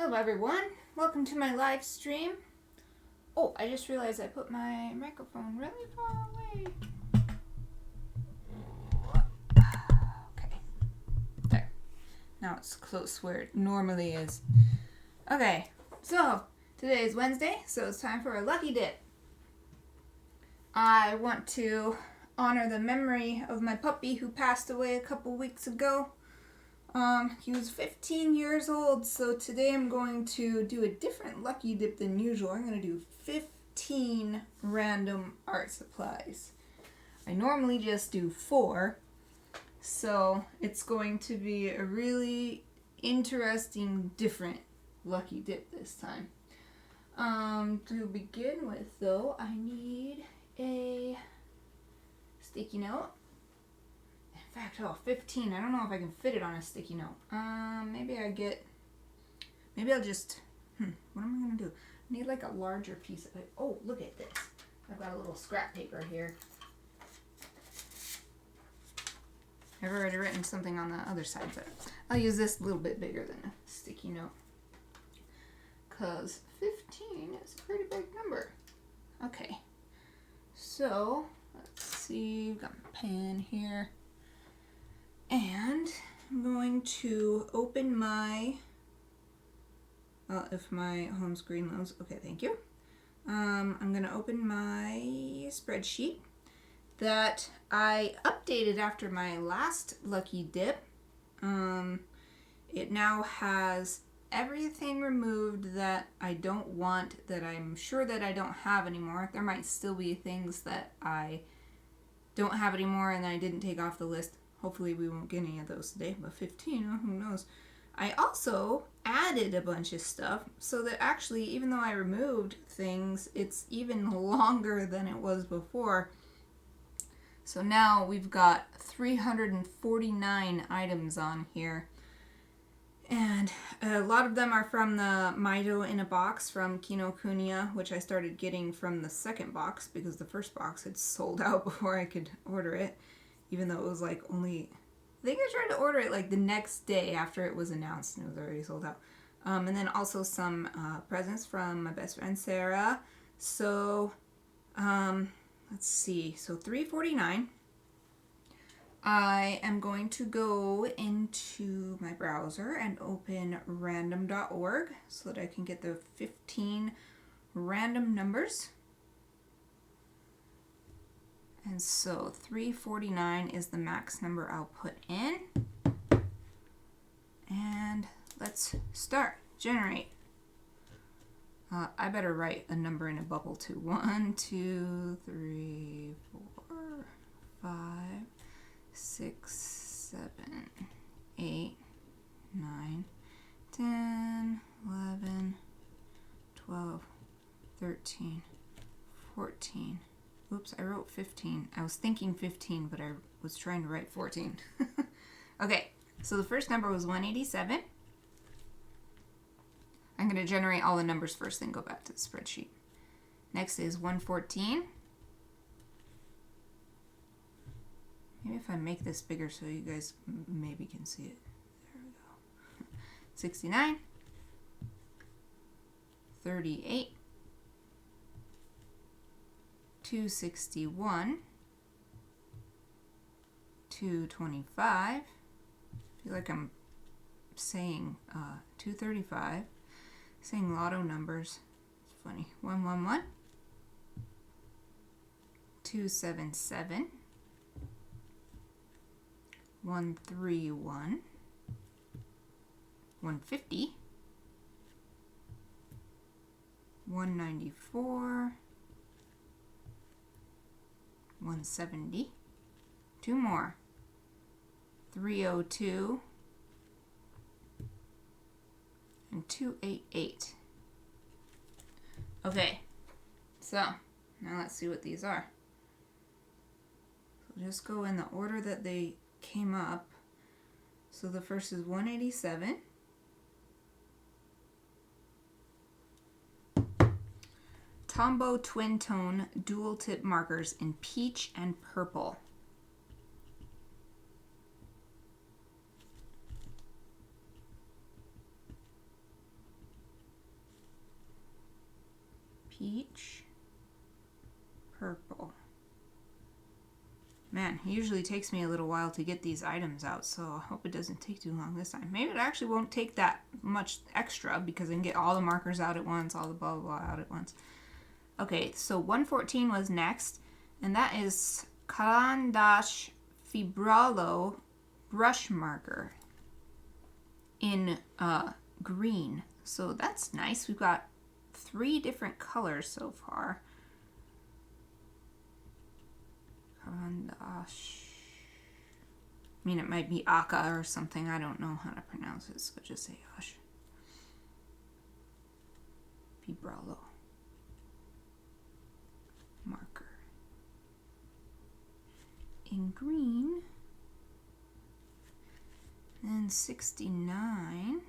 Hello everyone, welcome to my live stream. Oh, I just realized I put my microphone really far away. Okay, there. Now it's close where it normally is. Okay, so today is Wednesday, so it's time for a lucky dip. I want to honor the memory of my puppy who passed away a couple weeks ago. He was 15 years old, so today I'm going to do a different lucky dip than usual. I'm going to do 15 random art supplies. I normally just do 4, so it's going to be a really interesting, different lucky dip this time. To begin with, though, I need a sticky note. In fact, 15. I don't know if I can fit it on a sticky note. Maybe I'll just, what am I going to do? I need like a larger piece of it. Oh, look at this. I've got a little scrap paper here. I've already written something on the other side, but I'll use this a little bit bigger than a sticky note. Because 15 is a pretty big number. Okay. So, let's see. I've got my pen here. And I'm going to open my, if my home screen loads, okay, thank you. I'm going to open my spreadsheet that I updated after my last lucky dip. It now has everything removed that I don't want, that I'm sure that I don't have anymore. There might still be things that I don't have anymore and I didn't take off the list. Hopefully we won't get any of those today, but 15, who knows. I also added a bunch of stuff so that actually, even though I removed things, it's even longer than it was before. So now we've got 349 items on here. And a lot of them are from the Mito in a box from Kinokuniya, which I started getting from the second box because the first box had sold out before I could order it. Even though it was like only, I think I tried to order it like the next day after it was announced and it was already sold out. And then also some presents from my best friend Sarah. So, let's see. So $3.49. I am going to go into my browser and open random.org so that I can get the 15 random numbers. And so 349 is the max number I'll put in. And let's start. Generate. I better write a number in a bubble too. 1, 2, 3, 4, 5, 6, 7, 8, 9, 10, 11, 12, 13, 14. Oops, I wrote 15. I was thinking 15, but I was trying to write 14. Okay, so the first number was 187. I'm going to generate all the numbers first, then go back to the spreadsheet. Next is 114. Maybe if I make this bigger so you guys maybe can see it. There we go. 69. 38. 261, 225, I feel like I'm saying 235, saying lotto numbers, it's funny, 111, 277, 131, 150, 194, 170, 2 more, 302, and 288. Okay, so now let's see what these are. So just go in the order that they came up. So the first is 187. Tombow Twin Tone Dual Tip Markers in Peach and Purple. peach, purple. Man, it usually takes me a little while to get these items out, so I hope it doesn't take too long this time. Maybe it actually won't take that much extra because I can get all the markers out at once, all the blah blah blah out at once. Okay, so 114 was next, and that is Carandash Fibralo brush marker in green. So that's nice. We've got 3 different colors so far. Carandash. I mean, it might be Aka or something. I don't know how to pronounce it, so just say Ash. Fibralo marker in green. And 69.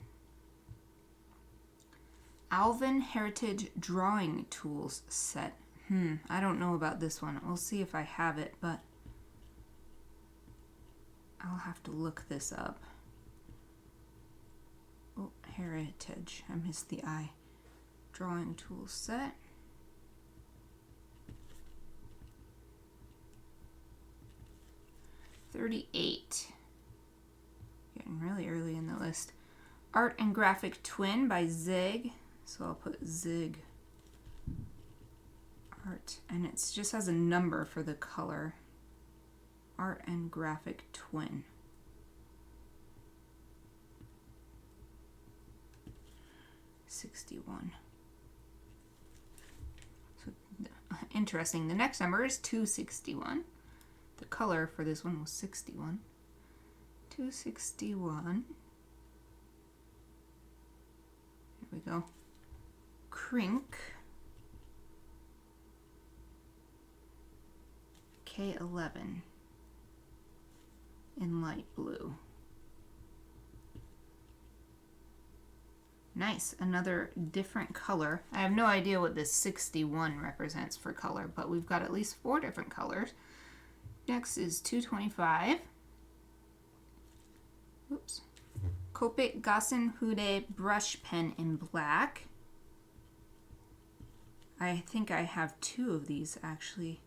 Alvin Heritage Drawing Tools set. I don't know about this one. We'll see if I have it, but I'll have to look this up. Oh, Heritage. I missed the I. Drawing Tools set. $38. Getting really early in the list. Art and Graphic Twin by Zig. So I'll put Zig Art. And it just has a number for the color. Art and Graphic Twin. $61. So interesting. The next number is 261. The color for this one was 61. 261. Here we go. Crink. K11 in light blue. Nice, another different color. I have no idea what this 61 represents for color, but we've got at least 4 different colors. Next is 225. Oops. Copic Gassen Hude brush pen in black. I think I have 2 of these actually.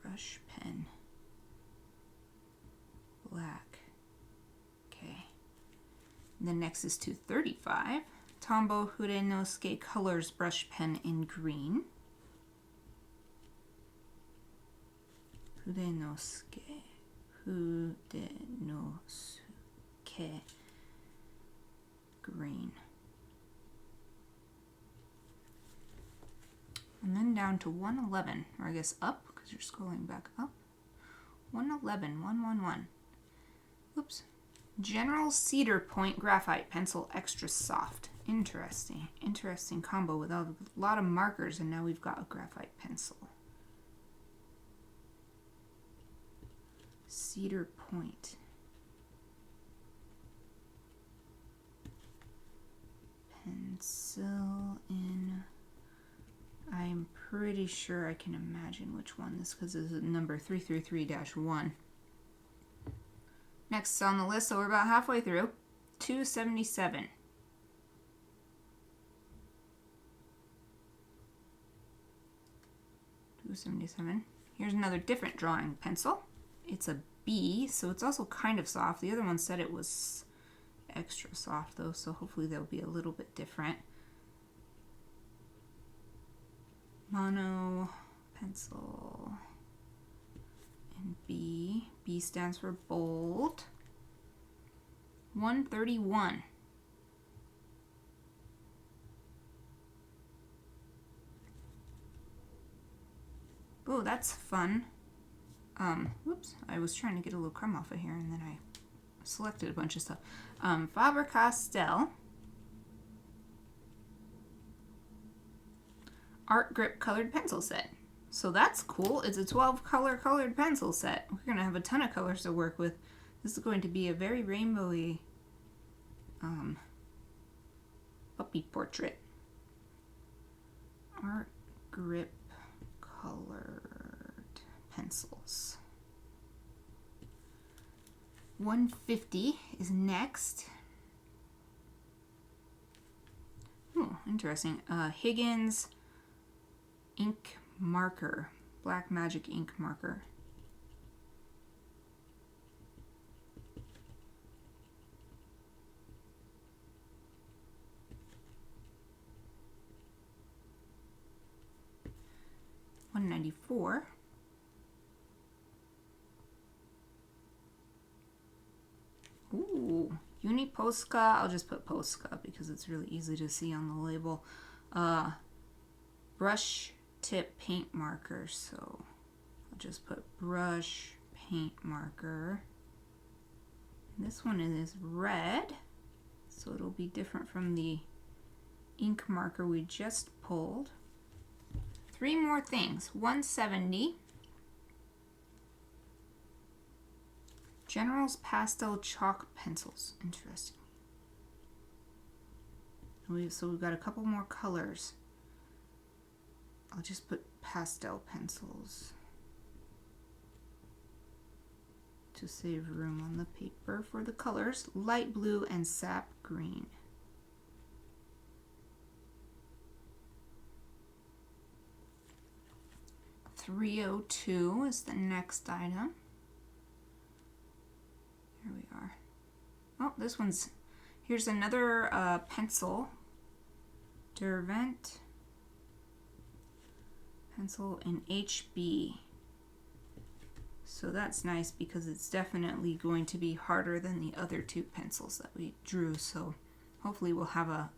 Brush pen. Black. Okay. And then next is 235. Tombow Hudenosuke Colors brush pen in green. Hudenosuke. Green. And then down to 111, or I guess up, because you're scrolling back up. 111, 111. Oops. General Cedar Point Graphite Pencil Extra Soft. Interesting. Interesting combo with a lot of markers, and now we've got a graphite pencil. Cedar Point. Pencil in... I'm pretty sure I can imagine which one this, because this is number 333-1. Next on the list, so we're about halfway through, 277. Here's another different drawing pencil. It's a B, so it's also kind of soft. The other one said it was extra soft though, so hopefully they'll be a little bit different. Mono pencil and B. B stands for bold. 131. Oh, that's fun. Whoops, I was trying to get a little crumb off of here and then I selected a bunch of stuff. Faber-Castell Art Grip Colored Pencil Set. So that's cool. It's a 12 color colored pencil set. We're going to have a ton of colors to work with. This is going to be a very rainbowy puppy portrait. Art Grip Colored Pencils. 150 is next. Oh, interesting. Higgins ink marker. Black Magic ink marker. $194. Ooh, Uni Posca. I'll just put Posca because it's really easy to see on the label. Brush tip paint marker. So I'll just put brush paint marker. This one is red, so it'll be different from the ink marker we just pulled. 3 more things. 170. General's pastel chalk pencils. Interesting. So we've got a couple more colors. I'll just put pastel pencils to save room on the paper for the colors. Light blue and sap green. $302 is the next item. Here we are. Oh, this one's, here's another pencil. Derwent pencil in HB. So that's nice because it's definitely going to be harder than the other 2 pencils that we drew. So hopefully we'll have a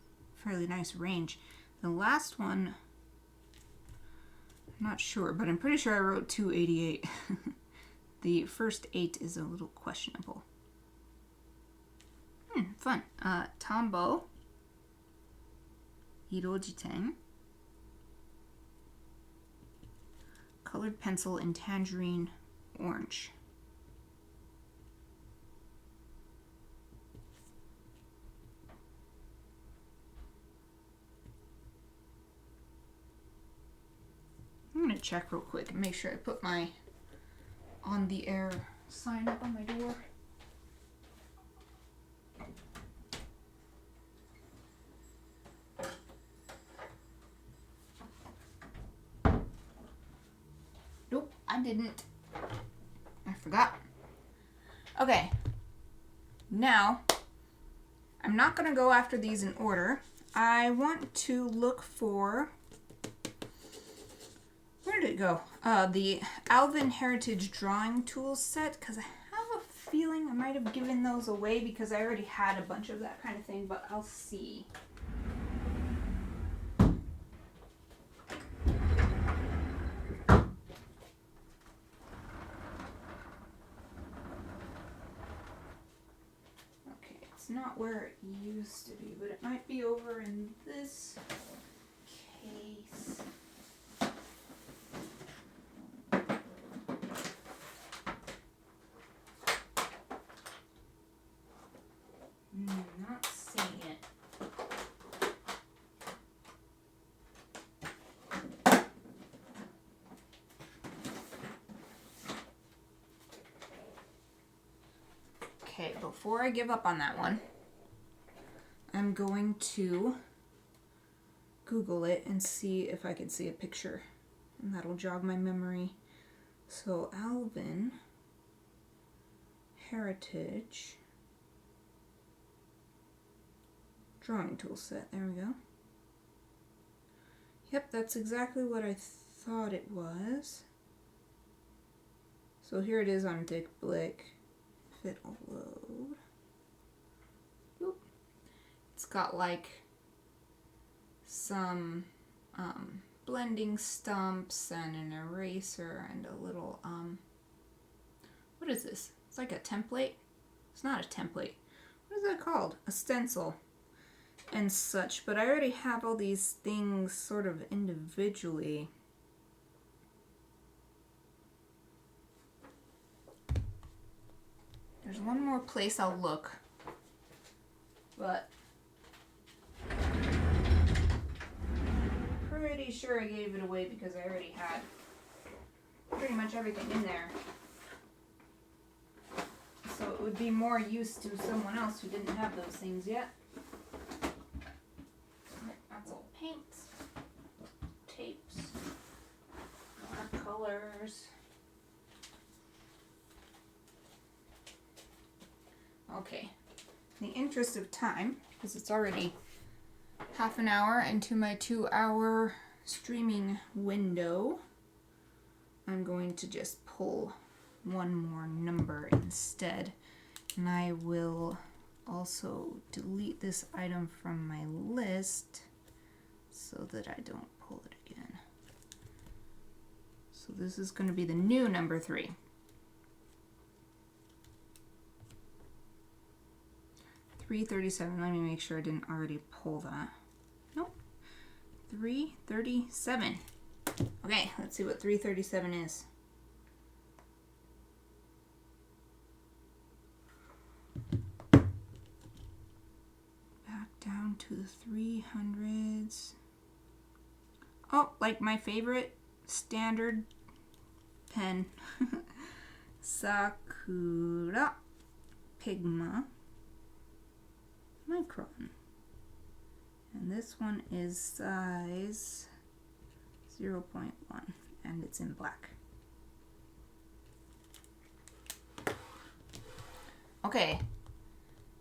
fairly nice range. The last one, I'm not sure, but I'm pretty sure I wrote 288. The first 8 is a little questionable. Fun. Tombow. Hirojiten. Colored pencil in tangerine orange. I'm going to check real quick and make sure I put my on the air sign up on my door. Nope, I didn't. I forgot. Okay. Now, I'm not going to go after these in order. I want to look for... Where did it go? The Alvin Heritage Drawing Tools set, because I have a feeling I might have given those away because I already had a bunch of that kind of thing, but I'll see. Okay, it's not where it used to be, but it might be over in this case. Not seeing it. Okay, before I give up on that one, I'm going to Google it and see if I can see a picture, and that'll jog my memory. So Alvin Heritage Drawing Tool Set. There we go. Yep, that's exactly what I thought it was. So here it is on Dick Blick. If it'll load. Boop. It's got like some blending stumps and an eraser and a little what is this? It's like a template. It's not a template. What is that called? A stencil and such, but I already have all these things sort of individually. There's one more place I'll look, but pretty sure I gave it away because I already had pretty much everything in there. So it would be more use to someone else who didn't have those things yet. paints, tapes, more colors. Okay, in the interest of time, because it's already half an hour into my 2-hour streaming window, I'm going to just pull one more number instead. And I will also delete this item from my list so that I don't pull it again. So this is going to be the new number 3. 337. Let me make sure I didn't already pull that. Nope. 337. Okay, let's see what 337 is. Back down to the 300s. Oh, like my favorite standard pen. Sakura Pigma Micron. And this one is size 0.1 and it's in black. Okay,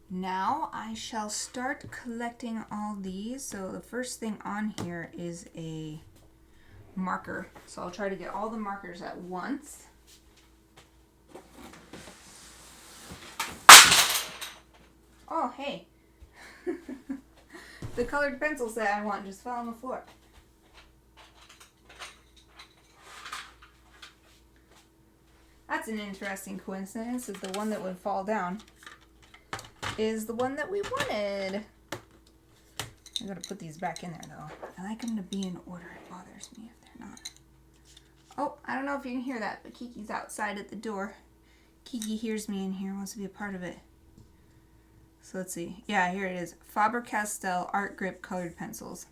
now I shall start collecting all these. So the first thing on here is a marker. So I'll try to get all the markers at once. Oh, hey. The colored pencils that I want just fell on the floor. That's an interesting coincidence that the one that would fall down is the one that we wanted. I gotta put these back in there though. I like them to be in order. It bothers me if they're not. Oh, I don't know if you can hear that, but Kiki's outside at the door. Kiki hears me in here, wants to be a part of it. So let's see. Yeah, here it is. Faber-Castell Art Grip colored pencils.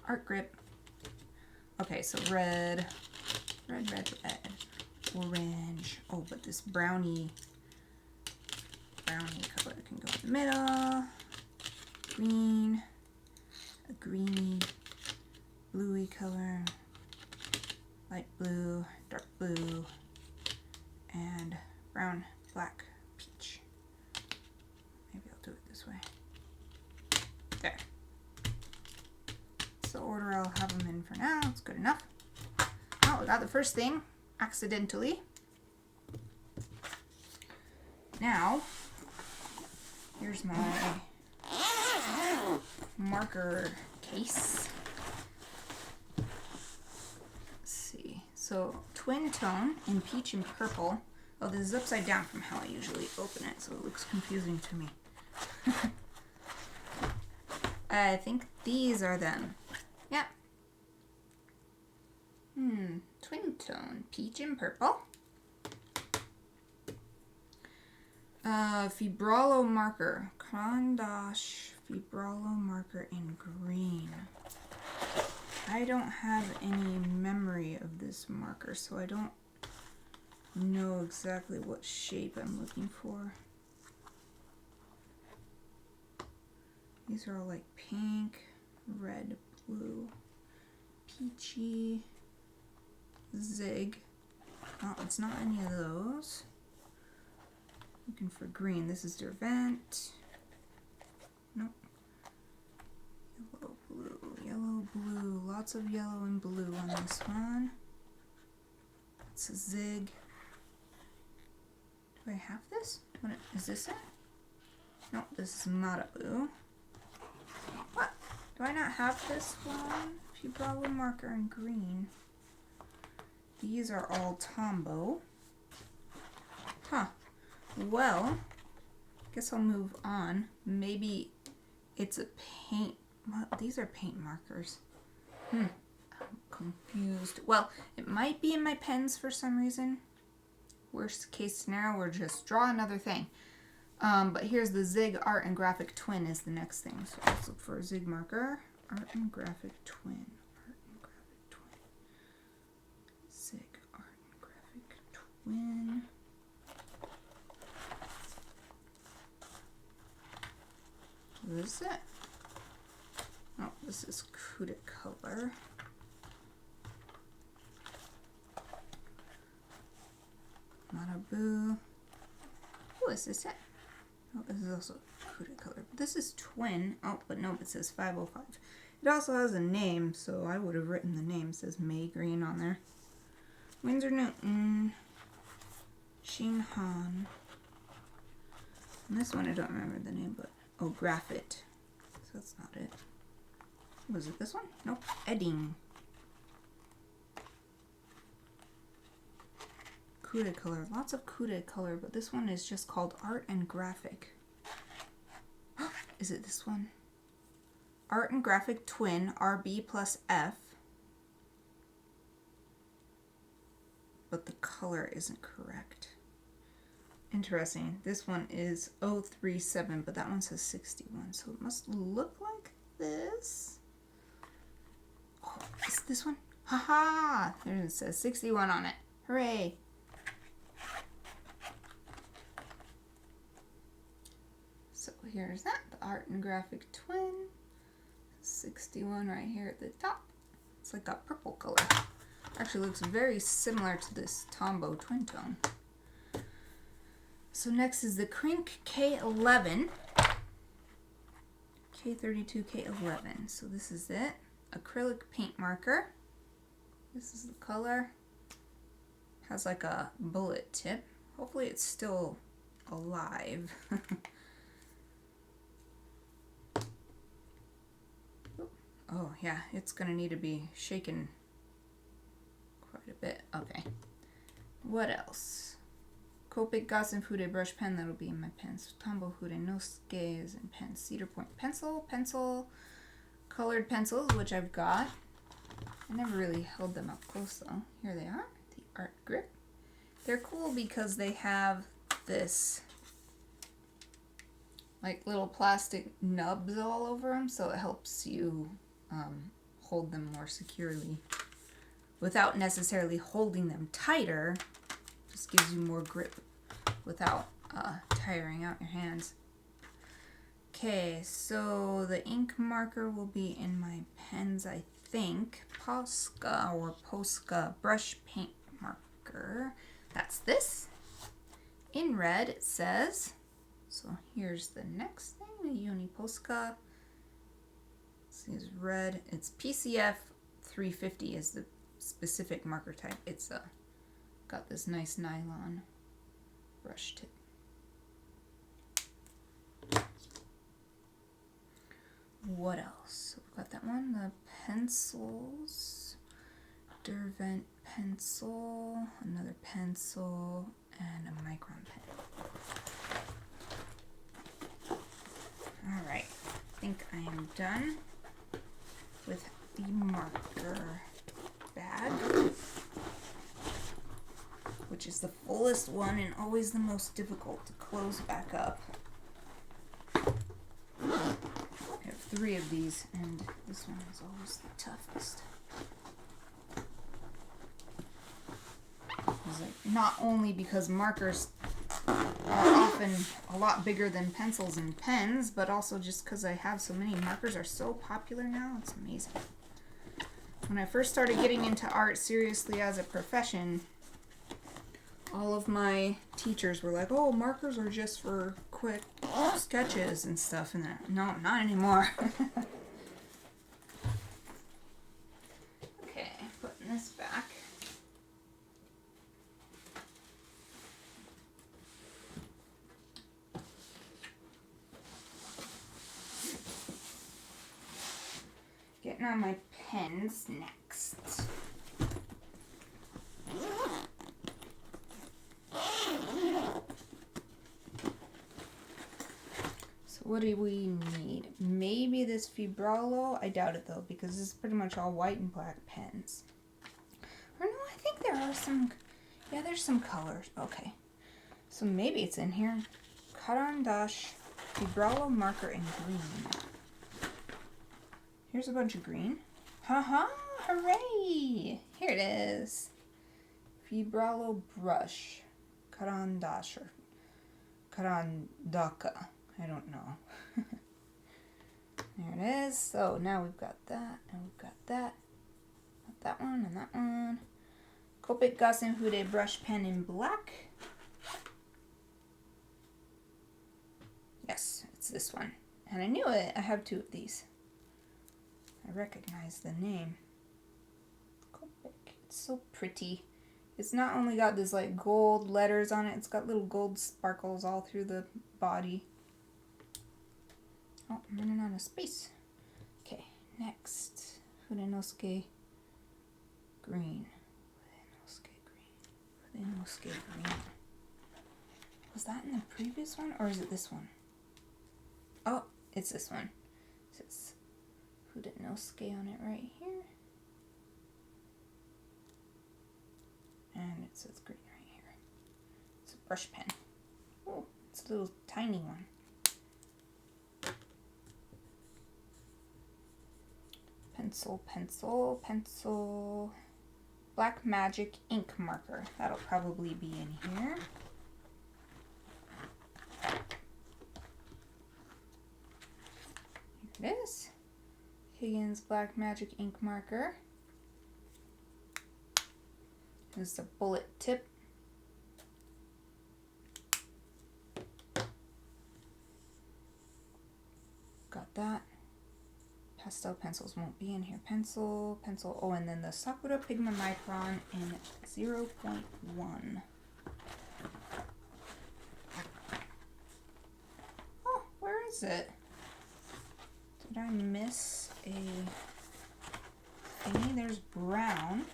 Art Grip. Okay, so red, orange. Oh, but this brownie color can go in the middle. Green, a greeny, bluey color, light blue, dark blue, and brown, black, peach. Maybe I'll do it this way. There. That's the order I'll have them in for now. It's good enough. Oh, we got the first thing accidentally. Now, here's my marker case. Let's see. So, twin tone in peach and purple. Oh, this is upside down from how I usually open it, so it looks confusing to me. I think these are them. Yep. Twin tone, peach and purple. Fibrello marker. Condash Fibrello marker in green. I don't have any memory of this marker, so I don't know exactly what shape I'm looking for. These are all like pink, red, blue, peachy, zig. Oh, it's not any of those. Looking for green. This is Dervent. Nope. Yellow, blue. Lots of yellow and blue on this one. It's a zig. Do I have this? What is this it? No, this is Marabu. What? Do I not have this one? Fibrello marker in green. These are all Tombow. Huh. Well, guess I'll move on. Maybe it's a paint. Well, these are paint markers. I'm confused. Well, it might be in my pens for some reason. Worst case scenario, we'll just draw another thing. But here's the Zig Art and Graphic Twin is the next thing. So let's look for a Zig marker. Art and Graphic Twin. Art and Graphic Twin. Zig Art and Graphic Twin. This is it. Oh, this is Cuda Color. Marabu. Oh, is this it? Oh, this is also Cuda Color. This is Twin. Oh, but no, it says 505. It also has a name, so I would have written the name. It says May Green on there. Windsor Newton. Sheen Han. And this one I don't remember the name, but oh, Graphite. So that's not it. Was it this one? Nope. Edding. Cuda Color. Lots of Cuda Color, but this one is just called Art and Graphic. Is it this one? Art and Graphic Twin RB plus F. But the color isn't correct. Interesting. This one is 037, but that one says 61, so it must look like this. Oh, is it this one? Haha! There it says 61 on it. Hooray! So here's that, the Art and Graphic Twin. 61 right here at the top. It's like a purple color. Actually looks very similar to this Tombow Twin Tone. So next is the Krink K11. K32, K11. So this is it. Acrylic paint marker. This is the color. Has like a bullet tip. Hopefully it's still alive. Oh yeah, it's gonna need to be shaken quite a bit. Okay. What else? Copic Gassen Fude brush pen, that'll be in my pens. Tombow Fude no Ske is in pens. Cedar Point pencil, colored pencils, which I've got. I never really held them up close though. Here they are, the Art Grip. They're cool because they have this like little plastic nubs all over them, so it helps you hold them more securely without necessarily holding them tighter. Just gives you more grip without tiring out your hands. Okay, so the ink marker will be in my pens, I think. Posca brush paint marker. That's this. In red it says, so here's the next thing, the Uni Posca. This is red. It's PCF 350 is the specific marker type. It's got this nice nylon brush tip. What else? So we've got that one. The pencils. Derwent pencil. Another pencil. And a micron pen. Alright. I think I am done with the marker bag, which is the fullest one and always the most difficult to close back up. I have 3 of these, and this one is always the toughest. It's like, not only because markers are often a lot bigger than pencils and pens, but also just because I have so many. Markers are so popular now, it's amazing. When I first started getting into art seriously as a profession, all of my teachers were like, oh, markers are just for quick sketches and stuff. And no, not anymore. Okay, putting this back. Getting on my pens next. So what do we need? Maybe this Fibralo. I doubt it though, because this is pretty much all white and black pens. Or no, I think there are some, yeah, there's some colors. Okay. So maybe it's in here. Caran d'Ache Fibralo marker in green. Here's a bunch of green. Haha! Hooray! Here it is. Fibralo brush. Caran d'Ache. Caran d'Ache. I don't know. There it is. So now we've got that, and we've got that. Got that one and that one. Copic Gossin Hude brush pen in black. Yes, it's this one. And I knew it. I have 2 of these. I recognize the name. Copic. It's so pretty. It's not only got this like gold letters on it, it's got little gold sparkles all through the body. Oh, I'm running out of space. Okay, next. Furenosuke green. Furenosuke green. Furenosuke green. Was that in the previous one, or is it this one? Oh, it's this one. It says Furenosuke on it right here. And it says green right here. It's a brush pen. Oh, it's a little tiny one. Pencil, pencil, pencil. Black Magic ink marker. That'll probably be in here. Here it is. Higgins Black Magic ink marker. Here's the bullet tip. Got that. Pastel pencils won't be in here. Pencil, pencil. Oh, and then the Sakura Pigma Micron in 0.1. Oh, where is it? Did I miss a thingy? There's brown.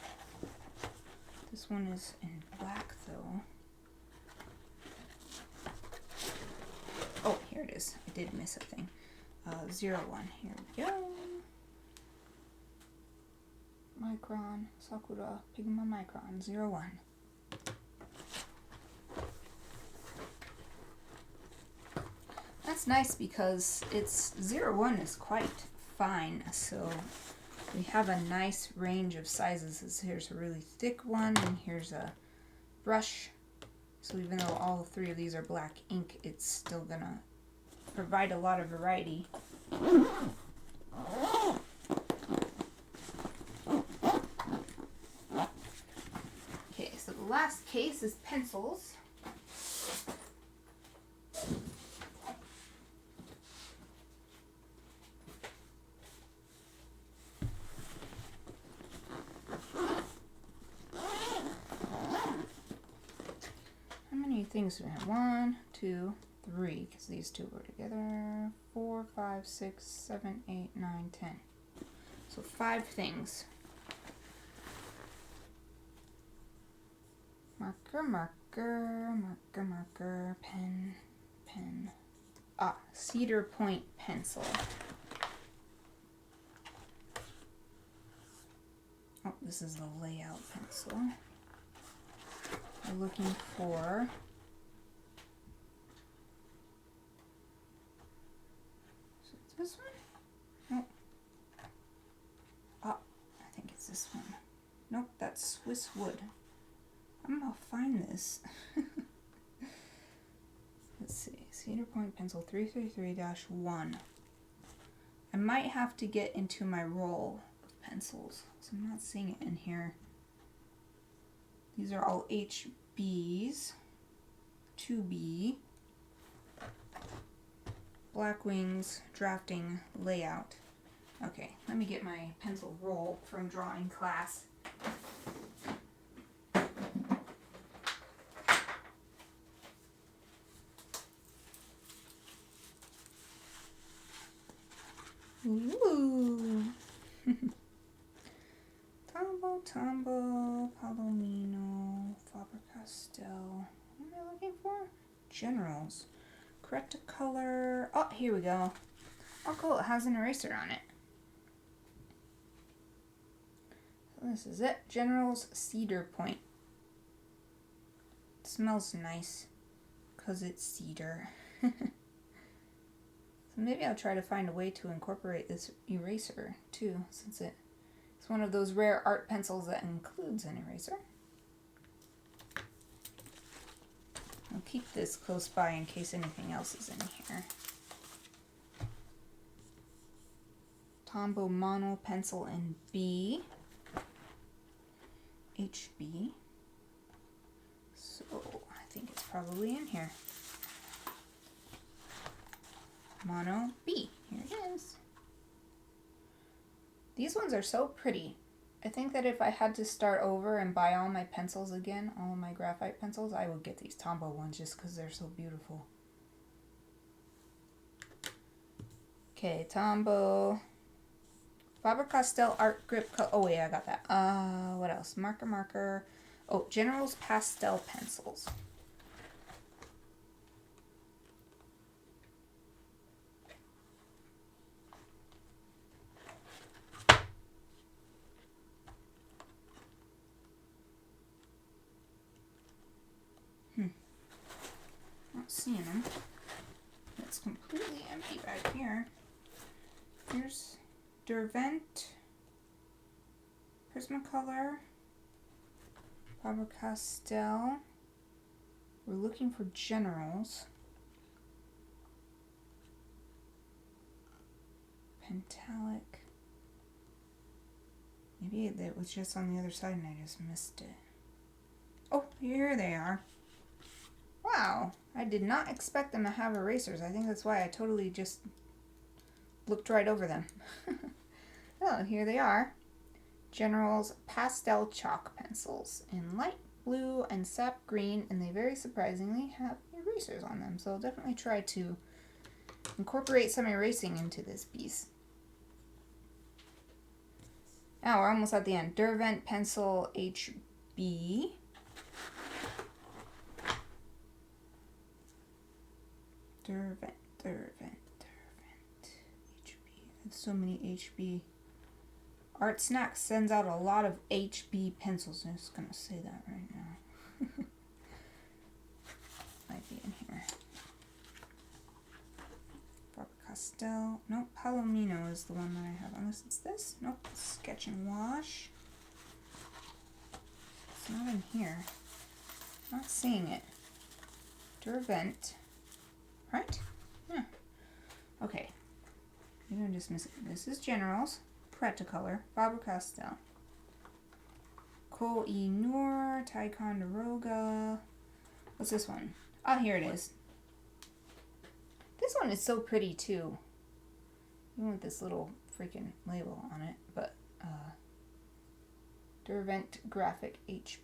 This one is in black though. Oh, here it is. I did miss a thing. 01. Here we go. Micron, Sakura, Pigma Micron, 01. That's nice because it's 01 is quite fine, so we have a nice range of sizes. Here's a really thick one, and here's a brush. So even though all 3 of these are black ink, it's still gonna provide a lot of variety. Okay, so the last case is pencils. How many things do we have? 1, 2, 3, because these 2 go together. 4, 5, 6, 7, 8, 9, 10. So 5 things. Marker, marker, marker, marker, pen, pen. Ah, Cedar Point pencil. Oh, this is the layout pencil. We're looking for this one? Nope. Oh, I think it's this one. Nope, that's Swiss wood. I'm gonna find this. Let's see. Cedar Point pencil 333-1. I might have to get into my roll of pencils, so I'm not seeing it in here. These are all HBs. 2B. Black Wings, drafting, layout. Okay, let me get my pencil roll from drawing class. Ooh. Tombow, Tombow, Palomino, Faber-Castell. What am I looking for? Generals. Cretacolor. Oh, here we go. Oh, cool. It has an eraser on it. So this is it. General's Cedar Point. It smells nice because it's cedar. So maybe I'll try to find a way to incorporate this eraser too, since it's one of those rare art pencils that includes an eraser. I'll keep this close by in case anything else is in here. Tombow Mono pencil in B. HB. So I think it's probably in here. Mono B. Here it is. These ones are so pretty. I think that if I had to start over and buy all my pencils again, all of my graphite pencils, I would get these Tombow ones just because they're so beautiful. Okay, Tombow. Faber-Castell Art Grip. Oh, yeah, I got that. What else? Marker. Oh, General's Pastel Pencils. Not seeing them. It's completely empty back here. Here's Derwent, Prismacolor, Faber-Castell. We're looking for Generals. Pentalic. Maybe that was just on the other side and I just missed it. Oh, here they are. Wow, I did not expect them to have erasers. I think that's why I totally just looked right over them. Oh, here they are. General's Pastel Chalk Pencils in light blue and sap green, and they very surprisingly have erasers on them. So I'll definitely try to incorporate some erasing into this piece. Now we're almost at the end. Derwent Pencil HB. Derwent. HB. There's so many HB. Art Snack sends out a lot of HB pencils. I'm just going to say that right now. Might be in here. Faber-Castell. Nope, Palomino is the one that I have. Unless it's this. Nope, Sketch and Wash. It's not in here. Not seeing it. Derwent. Right? Yeah. Okay. Maybe I'm just missing. This is Generals. Pretacolor. Faber-Castell. Koh-i-Noor. Ticonderoga. What's this one? Oh, here it is. This one is so pretty too. Even with this little freaking label on it. But, Derwent Graphic HB.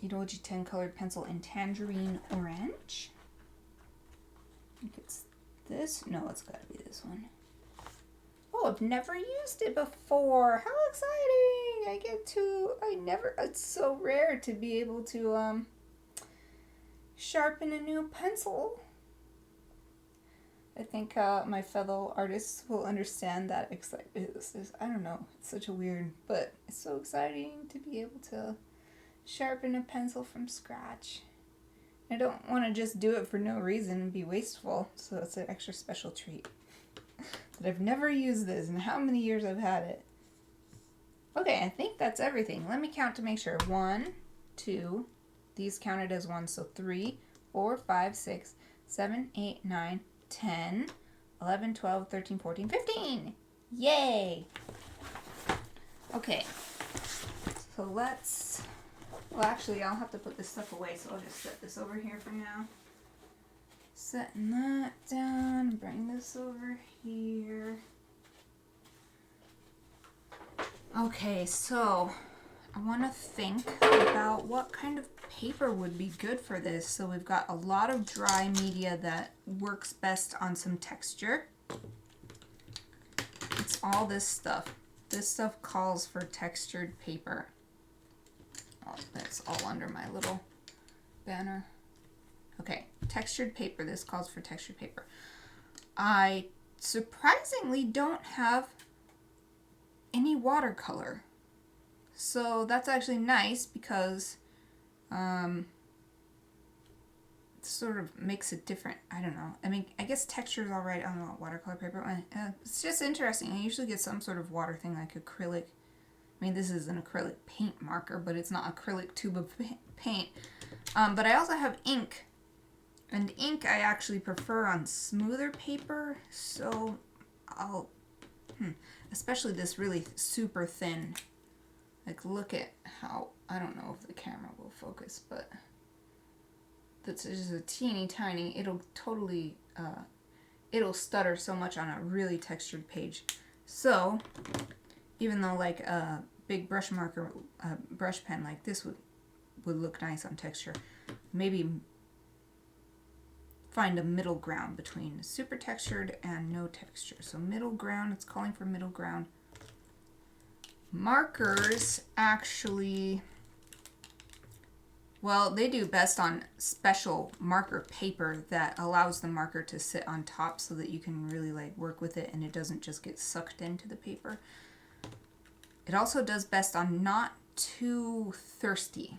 Idoji 10 colored pencil in Tangerine Orange. I think it's this. No, it's got to be this one. Oh, I've never used it before. How exciting! It's so rare to be able to sharpen a new pencil. I think my fellow artists will understand that excitement. I don't know. It's such a weird, but it's so exciting to be able to sharpen a pencil from scratch. I don't want to just do it for no reason and be wasteful, so it's an extra special treat. But I've never used this in how many years I've had it. Okay, I think that's everything. Let me count to make sure. 1, 2, these counted as 1, so 3, 4, 5, 6, 7, 8, 9, 10, 11, 12, 13, 14, 15! Yay! Okay, so let's... Well, actually, I'll have to put this stuff away, so I'll just set this over here for now. Setting that down, bring this over here. Okay, so I want to think about what kind of paper would be good for this. So we've got a lot of dry media that works best on some texture. It's all this stuff. This stuff calls for textured paper. Oh, that's all under my little banner. Okay, textured paper. This calls for textured paper. I surprisingly don't have any watercolor. So that's actually nice because it sort of makes it different. I don't know. I mean, I guess texture is alright. I don't know, watercolor paper. It's just interesting. I usually get some sort of water thing like acrylic. I mean, this is an acrylic paint marker, but it's not acrylic tube of paint. But I also have ink. And ink I actually prefer on smoother paper, so I'll, especially this really super thin. Like look at how, I don't know if the camera will focus, but that's just a teeny tiny, it'll totally, it'll stutter so much on a really textured page. So even though like a big brush marker, brush pen like this would look nice on texture, maybe find a middle ground between super textured and no texture. So middle ground, it's calling for middle ground. Markers actually, well, they do best on special marker paper that allows the marker to sit on top so that you can really like work with it and it doesn't just get sucked into the paper. It also does best on not too thirsty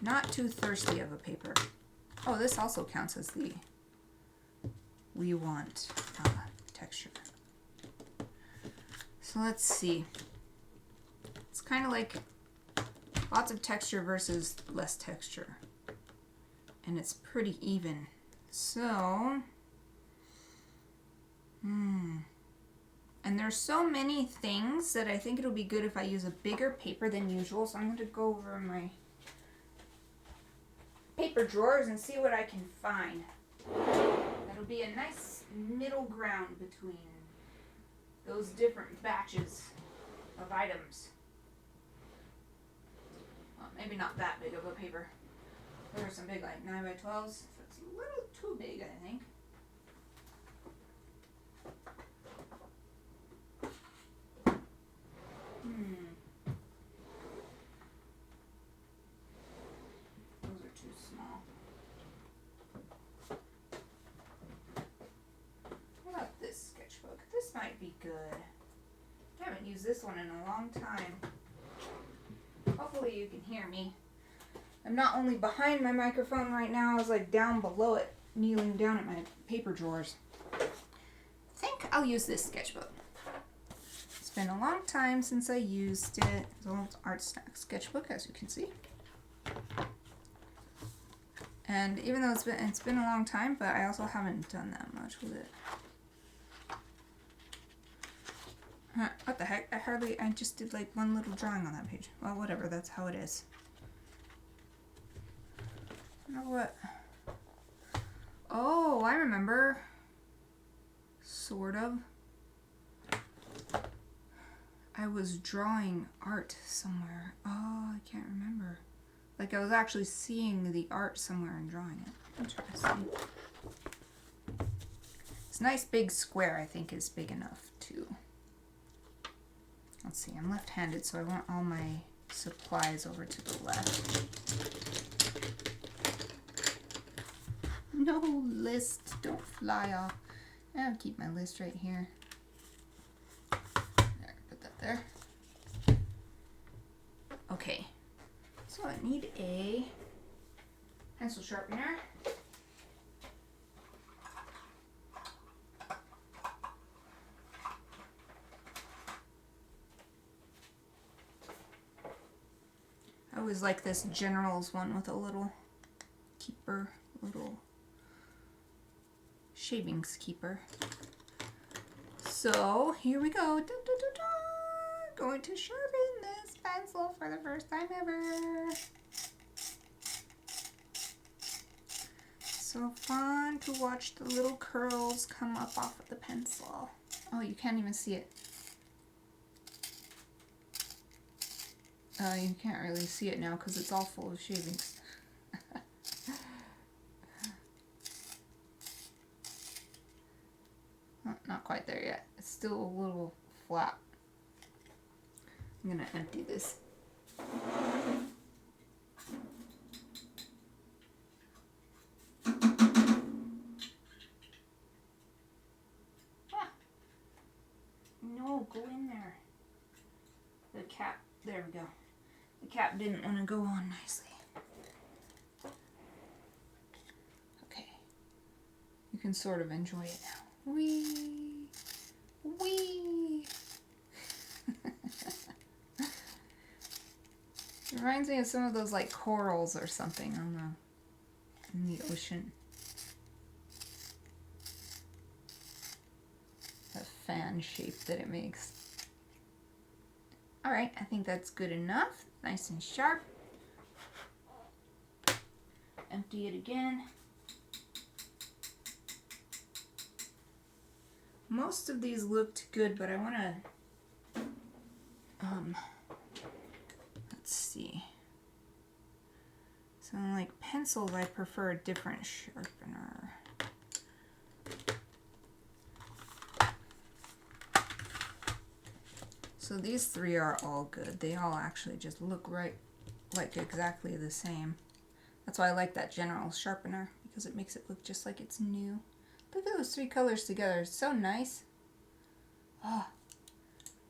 of a paper. Oh, this also counts as the we want texture. So let's see. It's kind of like lots of texture versus less texture. And it's pretty even. So, and there's so many things that I think it'll be good if I use a bigger paper than usual. So I'm going to go over my paper drawers and see what I can find. That'll be a nice middle ground between those different batches of items. Well, maybe not that big of a paper. There are some big like 9x12s. So it's a little too big, I think. Those are too small. What about this sketchbook? This might be good. I haven't used this one in a long time. Hopefully you can hear me. I'm not only behind my microphone right now, I was like down below it, kneeling down at my paper drawers. I think I'll use this sketchbook. It's been a long time since I used it. It's an old art sketchbook, as you can see. And even though it's been a long time, but I also haven't done that much with it. What the heck? I just did like one little drawing on that page. Well, whatever, that's how it is. You know what? Oh, I remember. Sort of. I was drawing art somewhere. Oh, I can't remember. Like I was actually seeing the art somewhere and drawing it. I'll try to see. This nice big square I think is big enough too. Let's see, I'm left-handed, so I want all my supplies over to the left. No list, don't fly off. I'll keep my list right here. There, put that there. Okay, so I need a pencil sharpener. I always like this General's one with a little keeper, little shavings keeper. So here we go. Da, da, da, da. Going to sharpen this pencil for the first time ever. So fun to watch the little curls come up off of the pencil. Oh, you can't even see it. You can't really see it now because it's all full of shavings. Oh, not quite there yet. It's still a little flat. I'm gonna empty this. Ah. No, go in there. The cap, there we go. The cap didn't want to go on nicely. Okay. You can sort of enjoy it now. Whee! Whee! It reminds me of some of those like corals or something. I don't know. in the ocean. That fan shape that it makes. Alright, I think that's good enough. Nice and sharp. Empty it again. Most of these looked good, but I want to, let's see. So like pencils, I prefer a different sharpener. So these three are all good. They all actually just look right, like exactly the same. That's why I like that general sharpener, because it makes it look just like it's new. Look at those three colors together. It's so nice. Oh,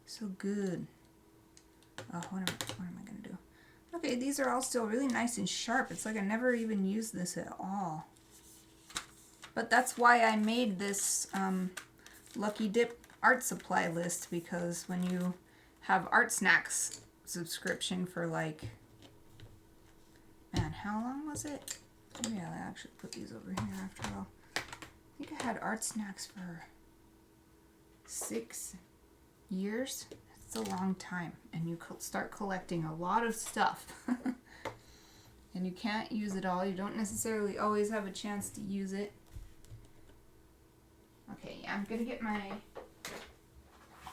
so good. Oh, what am I going to do? Okay, these are all still really nice and sharp. It's like I never even used this at all. But that's why I made this Lucky Dip art supply list, because when you have Art Snacks subscription for like, man, how long was it? Maybe I'll actually put these over here after all. I think I had Art Snacks for 6 years. It's a long time, and you start collecting a lot of stuff. And you can't use it all. You don't necessarily always have a chance to use it. Okay, yeah, I'm gonna get my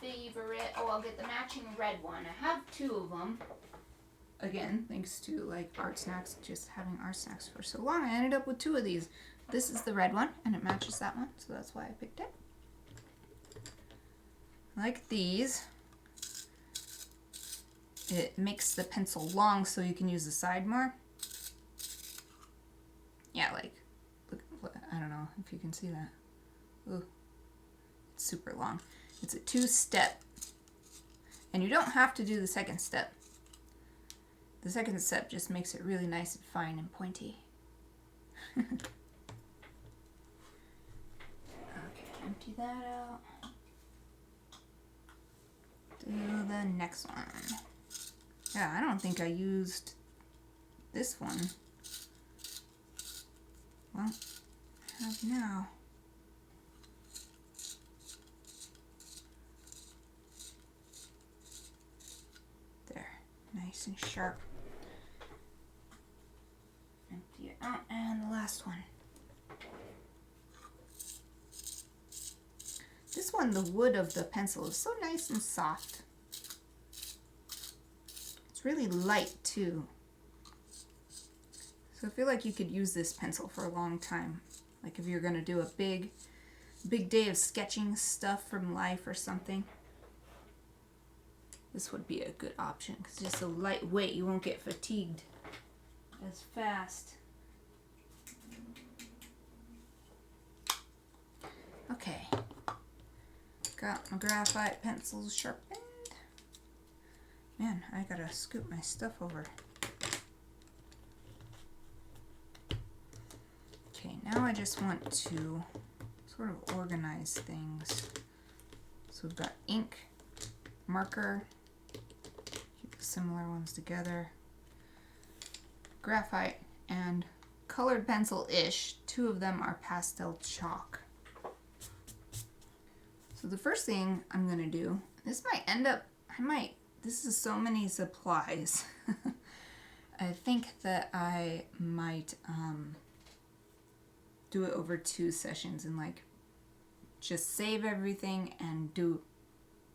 favorite. Oh, I'll get the matching red one. I have 2 of them. Again, thanks to like Art Snacks, just having Art Snacks for so long, I ended up with 2 of these. This is the red one, and it matches that one, so that's why I picked it. Like these. It makes the pencil long so you can use the side more. Yeah, like, look, I don't know if you can see that. Ooh, it's super long. It's a 2-step. And you don't have to do the second step. The second step just makes it really nice and fine and pointy. Okay, empty that out. Do the next one. Yeah, I don't think I used this one. Well, I have now. There, nice and sharp. Empty it out, and the last one. This one, the wood of the pencil is so nice and soft. It's really light too. So I feel like you could use this pencil for a long time. Like if you're gonna do a big day of sketching stuff from life or something. This would be a good option because it's just so lightweight. You won't get fatigued as fast. Okay. Got my graphite pencils sharpened. Man, I gotta scoop my stuff over. Okay, now I just want to sort of organize things. So we've got ink, marker, keep the similar ones together, graphite, and colored pencil-ish. 2 of them are pastel chalk. So the first thing I'm gonna do, this might end up, this is so many supplies. I think that I might do it over 2 sessions and like just save everything and do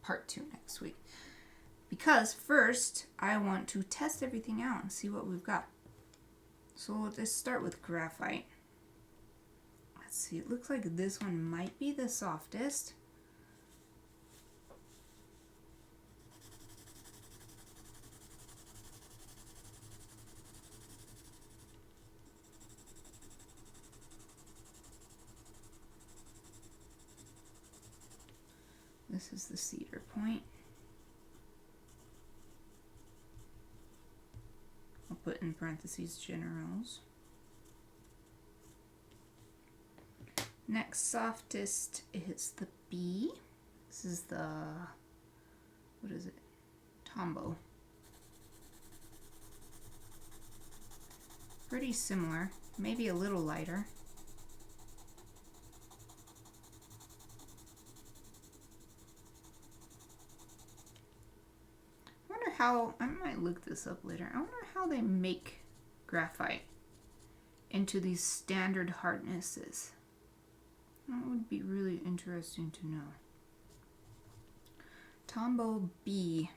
part 2 next week. Because first I want to test everything out and see what we've got. So let's start with graphite. Let's see, it looks like this one might be the softest. This is the cedar point. I'll put in parentheses generals. Next softest is the B. This is the, what is it? Tombow. Pretty similar, maybe a little lighter. I wonder how, I might look this up later. I wonder how they make graphite into these standard hardnesses. That would be really interesting to know. Tombow B.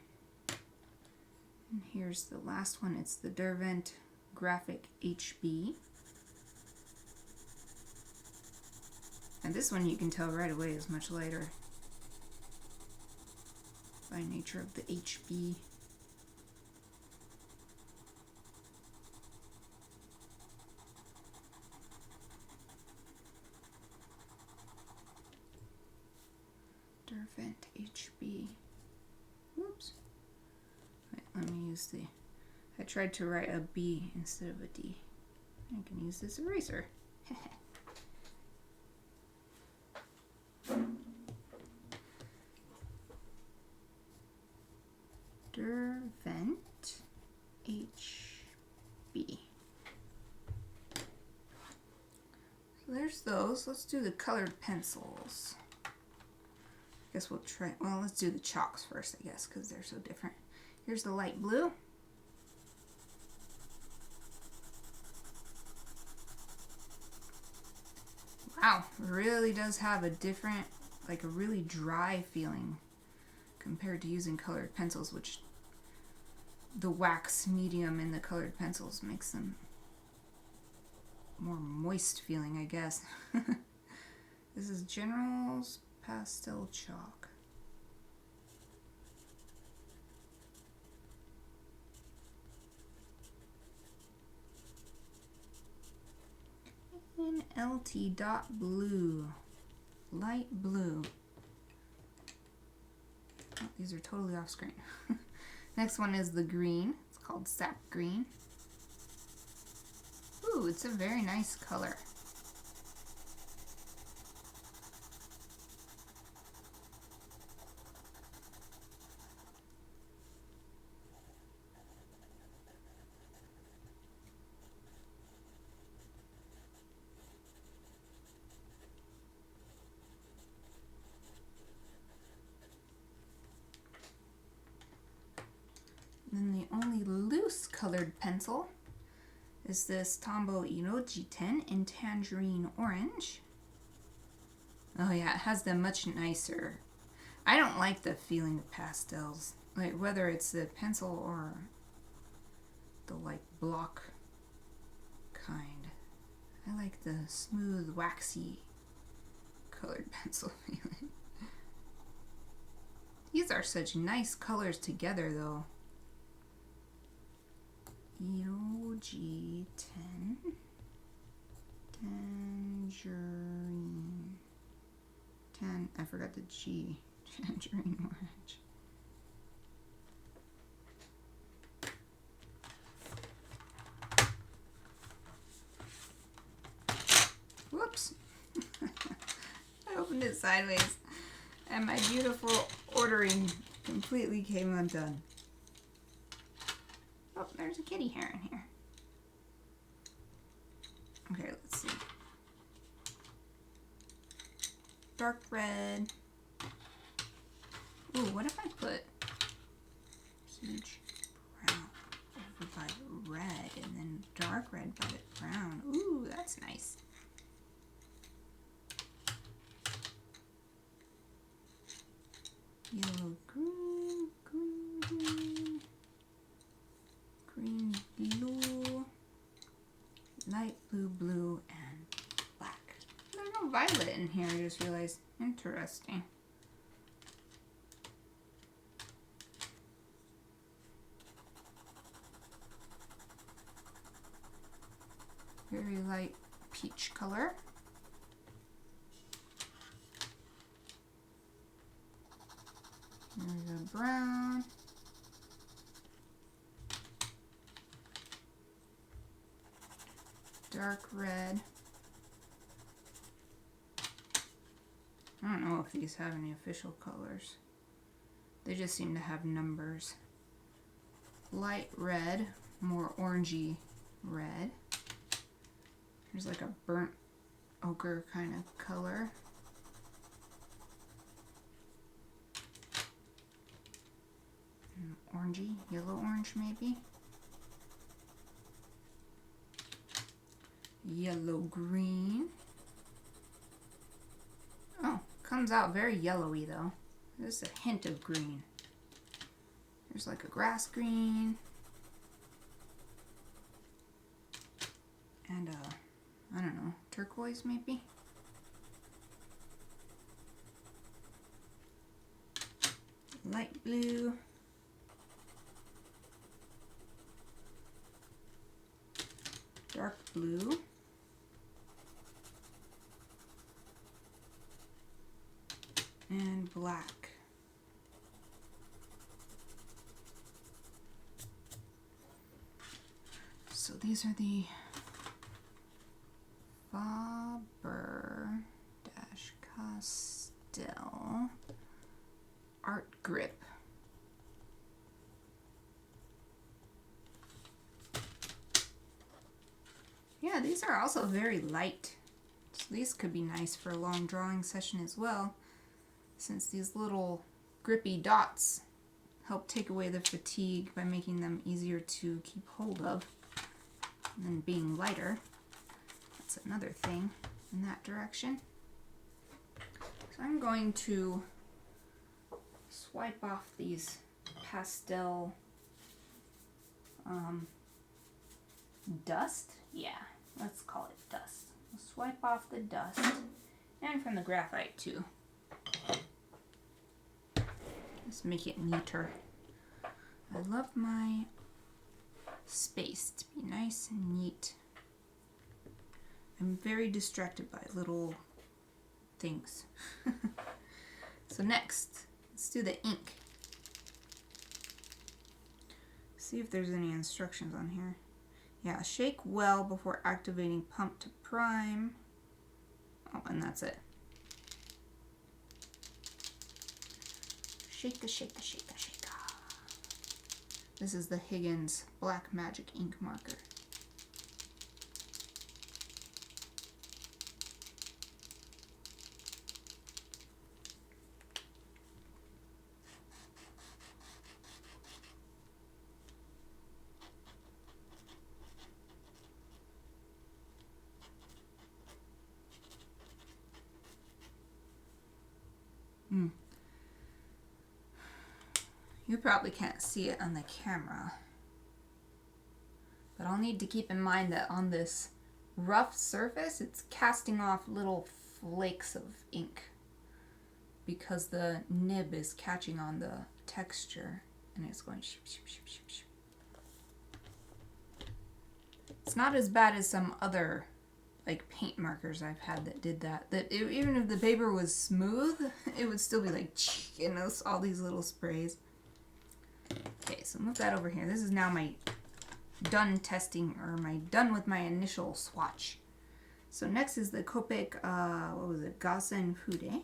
And here's the last one. It's the Derwent Graphic HB. And this one you can tell right away is much lighter by nature of the HB. Derwent HB. Whoops. Wait, let me use the... I tried to write a B instead of a D. I can use this eraser. Derwent HB. So there's those. Let's do the colored pencils. I guess we'll try, well, let's do the chalks first, I guess, because they're so different. Here's the light blue. Wow, really does have a different, like a really dry feeling compared to using colored pencils, which the wax medium in the colored pencils makes them more moist feeling, I guess. This is General's Pastel Chalk. And LT dot blue, light blue. Oh, these are totally off screen. Next one is the green. It's called Sap Green. Ooh, it's a very nice color. Then the only loose colored pencil is this Tombow Inoji 10 in Tangerine Orange. Oh yeah, it has the much nicer. I don't like the feeling of pastels, like whether it's the pencil or the like block kind. I like the smooth, waxy colored pencil feeling. These are such nice colors together though. Inoji 10 Tangerine 10, I forgot the G. Tangerine Orange. Whoops. I opened it sideways and my beautiful ordering completely came undone. Oh, there's a kitty hair in here. Okay, let's see. Dark red. Ooh, what if I put huge brown over by red and then dark red by the brown? Ooh, that's nice. Yellow, green, green, green, blue, light blue, blue, and black. There's no violet in here, I just realized. Interesting. Very light peach color. There's a brown. Dark red. I don't know if these have any official colors. They just seem to have numbers. Light red, more orangey red. There's like a burnt ochre kind of color. Orangey, yellow orange maybe. Yellow green. Oh, comes out very yellowy though. There's a hint of green. There's like a grass green. And I don't know, turquoise maybe? Light blue. Dark blue. And black. So these are the Faber-Castell Art Grip. Yeah, these are also very light. So these could be nice for a long drawing session as well, since these little grippy dots help take away the fatigue by making them easier to keep hold of. And then being lighter, that's another thing in that direction. So I'm going to swipe off these pastel dust. Yeah, let's call it dust. We'll swipe off the dust, and from the graphite too. Just make it neater. I love my space to be nice and neat. I'm very distracted by little things. So next, let's do the ink. See if there's any instructions on here. Yeah, shake well before activating pump to prime. Oh, and that's it. Shake, shake, shake, shake. This is the Higgins Black Magic ink marker. You probably can't see it on the camera, but I'll need to keep in mind that on this rough surface, it's casting off little flakes of ink because the nib is catching on the texture and it's going shoop, shoop, shoop, shoop, shoop. It's not as bad as some other like paint markers I've had that did that. Even if the paper was smooth, it would still be like, you know, all these little sprays. Okay, so move that over here. This is now my done testing, or my done with my initial swatch. So next is the Copic, what was it, Gassen Fude.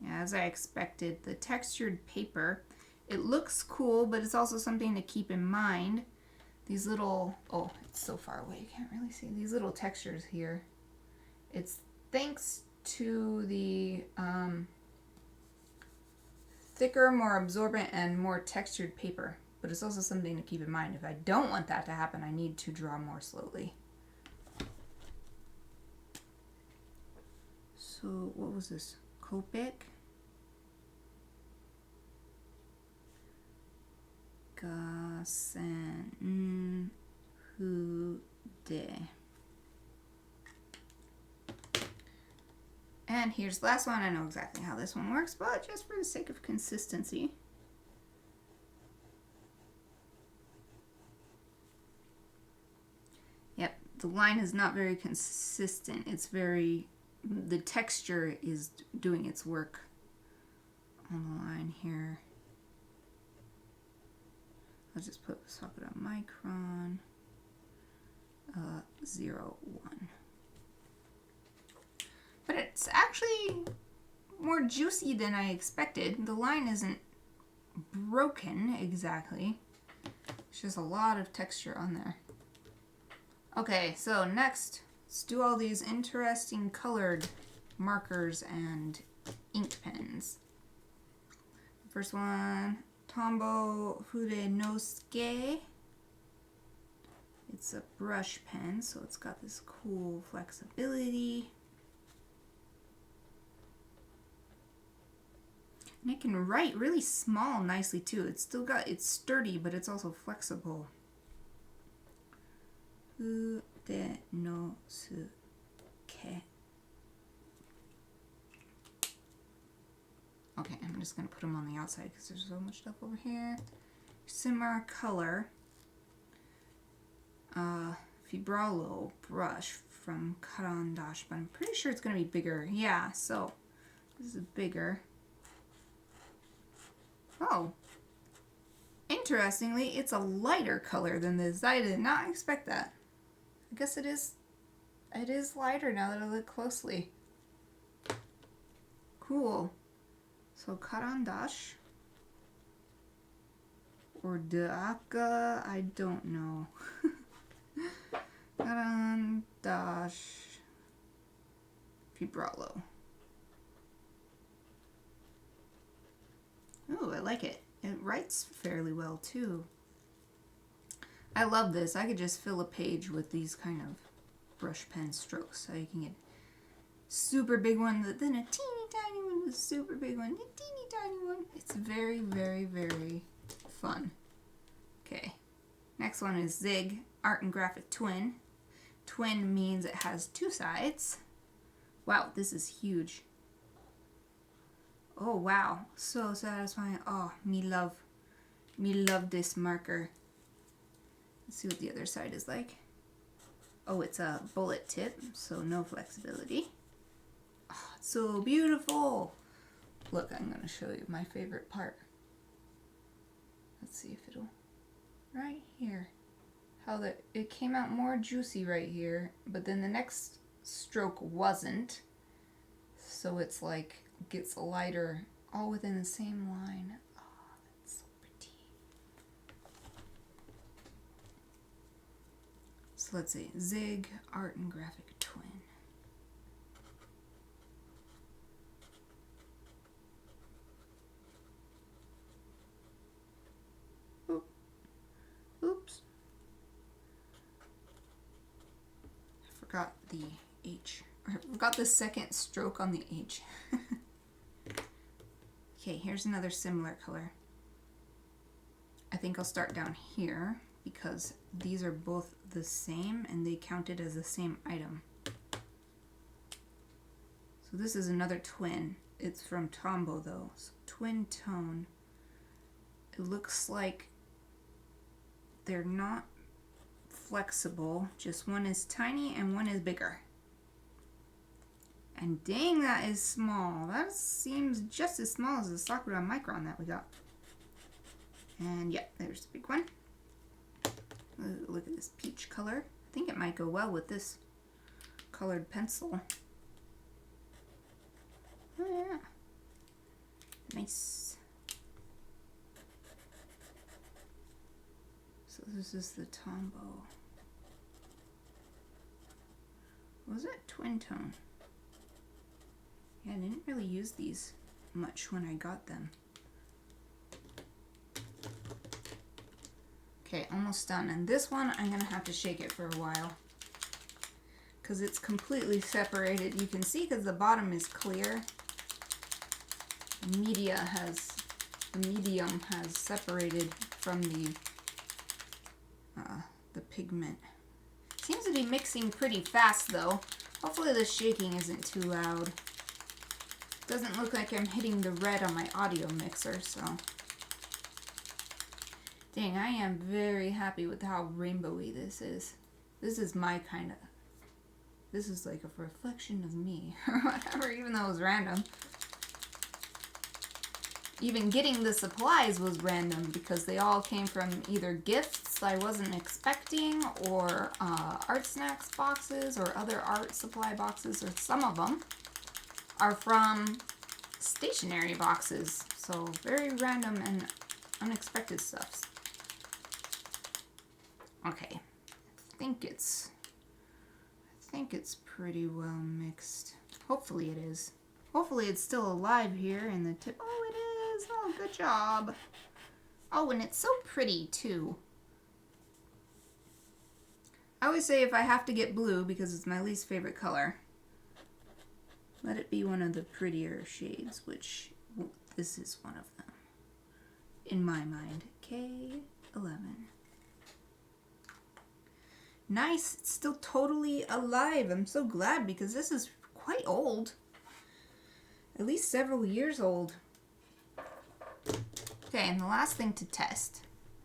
Yeah, as I expected, the textured paper, it looks cool, but it's also something to keep in mind. These little, oh, it's so far away, you can't really see. These little textures here. It's thanks to the thicker, more absorbent, and more textured paper. But it's also something to keep in mind. If I don't want that to happen, I need to draw more slowly. So what was this? Copic? Gassen Fude. And here's the last one. I know exactly how this one works, but just for the sake of consistency. Yep, the line is not very consistent. It's very, the texture is doing its work on the line here. I'll just swap it on micron 0.1. But it's actually more juicy than I expected. The line isn't broken exactly. There's just a lot of texture on there. Okay, so next, let's do all these interesting colored markers and ink pens. First one, Tombow Furenosuke. It's a brush pen, so it's got this cool flexibility. And it can write really small nicely too. It's sturdy, but it's also flexible. Furenosuke. Okay, I'm just going to put them on the outside because there's so much stuff over here. Similar color. Fibralo brush from Karandash, but I'm pretty sure it's going to be bigger. Yeah, so this is bigger. Oh, interestingly, it's a lighter color than this. I did not expect that. I guess it is lighter now that I look closely. Cool. So Karandash or Daka, I don't know. Karandash Fibralo. Ooh, I like it. It writes fairly well too. I love this. I could just fill a page with these kind of brush pen strokes. So you can get super big one, then a teeny tiny one, a super big one, a teeny tiny one. It's very, very, very fun. Okay, next one is Zig Art and Graphic Twin. Twin means it has two sides. Wow, this is huge. Oh wow, so satisfying. Oh, me love this marker. Let's see what the other side is like. Oh, it's a bullet tip, so no flexibility. Oh, it's so beautiful. Look, I'm going to show you my favorite part. Let's see if it'll... Right here. How it came out more juicy right here, but then the next stroke wasn't. So it's like, gets lighter all within the same line. Oh, that's so pretty. So let's see, Zig Art and Graphic Twin. Oops. I forgot the H. I forgot the second stroke on the H. Okay, here's another similar color. I think I'll start down here because these are both the same and they counted as the same item. So this is another twin. It's from Tombow though. So twin tone. It looks like they're not flexible. Just one is tiny and one is bigger. And dang, that is small. That seems just as small as the Sakura Micron that we got. And yeah, there's the big one. Ooh, look at this peach color. I think it might go well with this colored pencil. Oh yeah. Nice. So this is the Tombow. Was it twin tone? Yeah, I didn't really use these much when I got them. Okay, almost done. And this one, I'm going to have to shake it for a while because it's completely separated. You can see because the bottom is clear. The medium has separated from the pigment. Seems to be mixing pretty fast though. Hopefully the shaking isn't too loud. Doesn't look like I'm hitting the red on my audio mixer, so. Dang, I am very happy with how rainbowy this is. This is my kind of, this is like a reflection of me, or whatever, even though it was random. Even getting the supplies was random because they all came from either gifts I wasn't expecting or art snacks boxes or other art supply boxes, or some of them are from stationery boxes. So very random and unexpected stuff. Okay. I think it's pretty well mixed. Hopefully it is. Hopefully it's still alive here in the tip. Oh, it is. Oh, good job. Oh, and it's so pretty too. I always say if I have to get blue, because it's my least favorite color, let it be one of the prettier shades, which this is one of them. In my mind. K11. Nice. It's still totally alive. I'm so glad because this is quite old. At least several years old. Okay, and the last thing to test.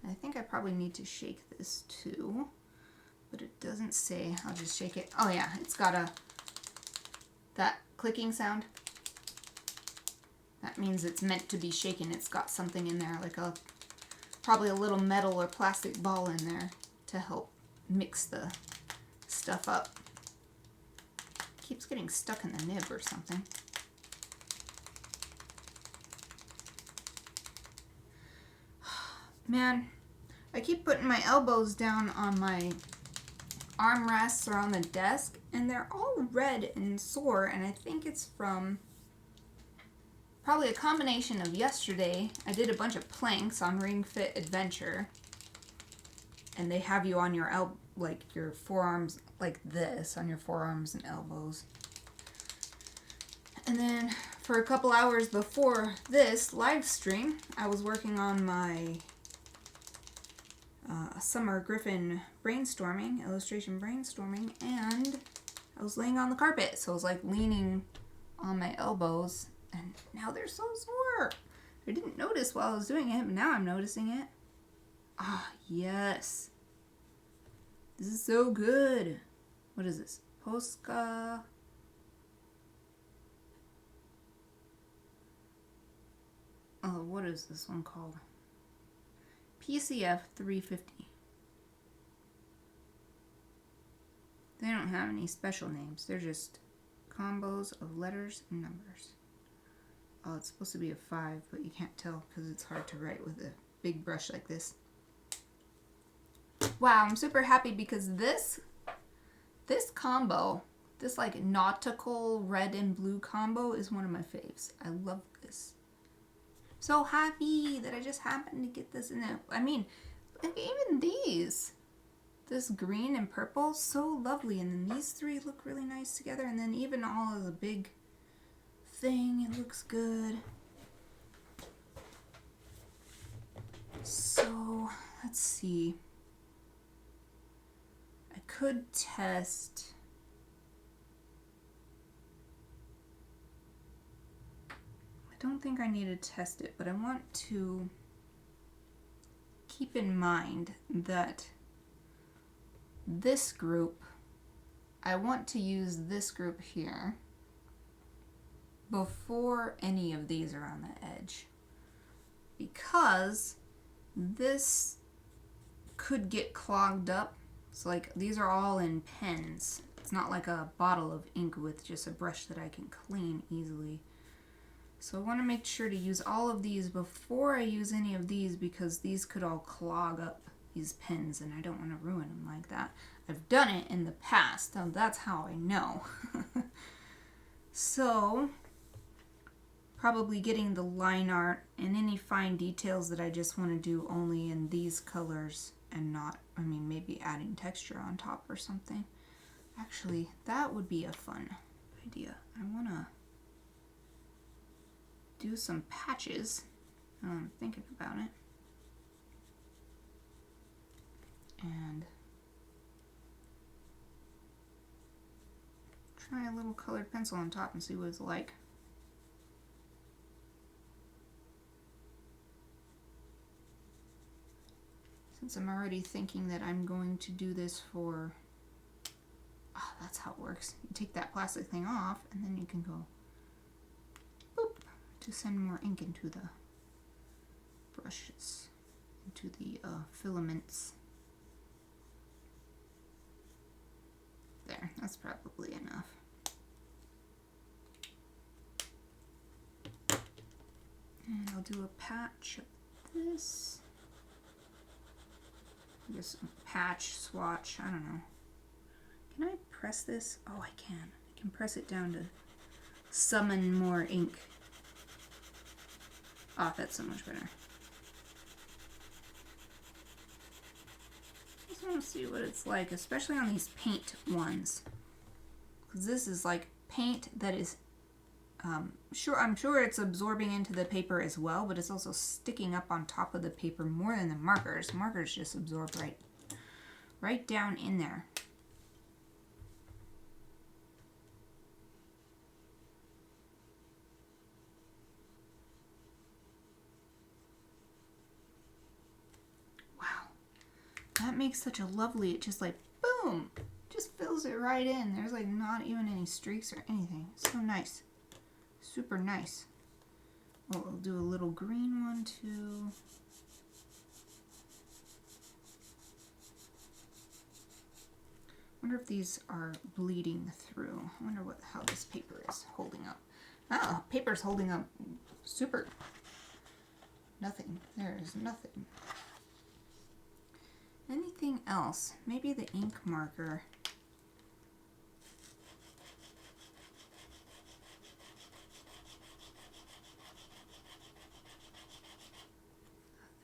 I think I probably need to shake this too. But it doesn't say. I'll just shake it. Oh yeah, it's got that clicking sound. That means it's meant to be shaken. It's got something in there, like probably a little metal or plastic ball in there to help mix the stuff up. Keeps getting stuck in the nib or something. Man, I keep putting my elbows down on my armrests or on the desk, and they're all red and sore, and I think it's from probably a combination of yesterday. I did a bunch of planks on Ring Fit Adventure, and they have you on your like your forearms like this, on your forearms and elbows. And then for a couple hours before this live stream, I was working on my Summer Griffin illustration brainstorming, and I was laying on the carpet, so I was like leaning on my elbows, and now they're so sore. I didn't notice while I was doing it, but now I'm noticing it. Ah, yes. This is so good. What is this? Posca. Oh, what is this one called? PCF 350. They don't have any special names. They're just combos of letters and numbers. Oh, it's supposed to be a 5, but you can't tell because it's hard to write with a big brush like this. Wow, I'm super happy because this combo, this like nautical red and blue combo is one of my faves. I love this. So happy that I just happened to get this in there. I mean, like even these. This green and purple, so lovely. And then these three look really nice together. And then even all of the big thing, it looks good. So, let's see. I could test. I don't think I need to test it, but I want to keep in mind that this group, I want to use this group here before any of these are on the edge, because this could get clogged up. So like these are all in pens. It's not like a bottle of ink with just a brush that I can clean easily. So I want to make sure to use all of these before I use any of these, because these could all clog up these pens and I don't want to ruin them like that. I've done it in the past, so that's how I know. So probably getting the line art and any fine details that I just want to do only in these colors and not, I mean, maybe adding texture on top or something. Actually, that would be a fun idea. I want to do some patches. I'm thinking about it. And try a little colored pencil on top and see what it's like. Since I'm already thinking that I'm going to do this for, oh, that's how it works. You take that plastic thing off and then you can go boop to send more ink into the brushes, into the filaments. There, that's probably enough. And I'll do a patch of this. Just patch, swatch, I don't know. Can I press this? Oh, I can. I can press it down to summon more ink. Oh, that's so much better. I just want to see what it's like, especially on these paint ones. Because this is like paint that is, I'm sure it's absorbing into the paper as well, but it's also sticking up on top of the paper more than the markers. Markers just absorb right down in there. That makes such a lovely, it just like, boom, just fills it right in. There's like not even any streaks or anything. So nice. Super nice. Oh, we'll do a little green one too. Wonder if these are bleeding through. I wonder how this paper is holding up. Oh, paper's holding up super. Nothing. There is nothing. Anything else? Maybe the ink marker.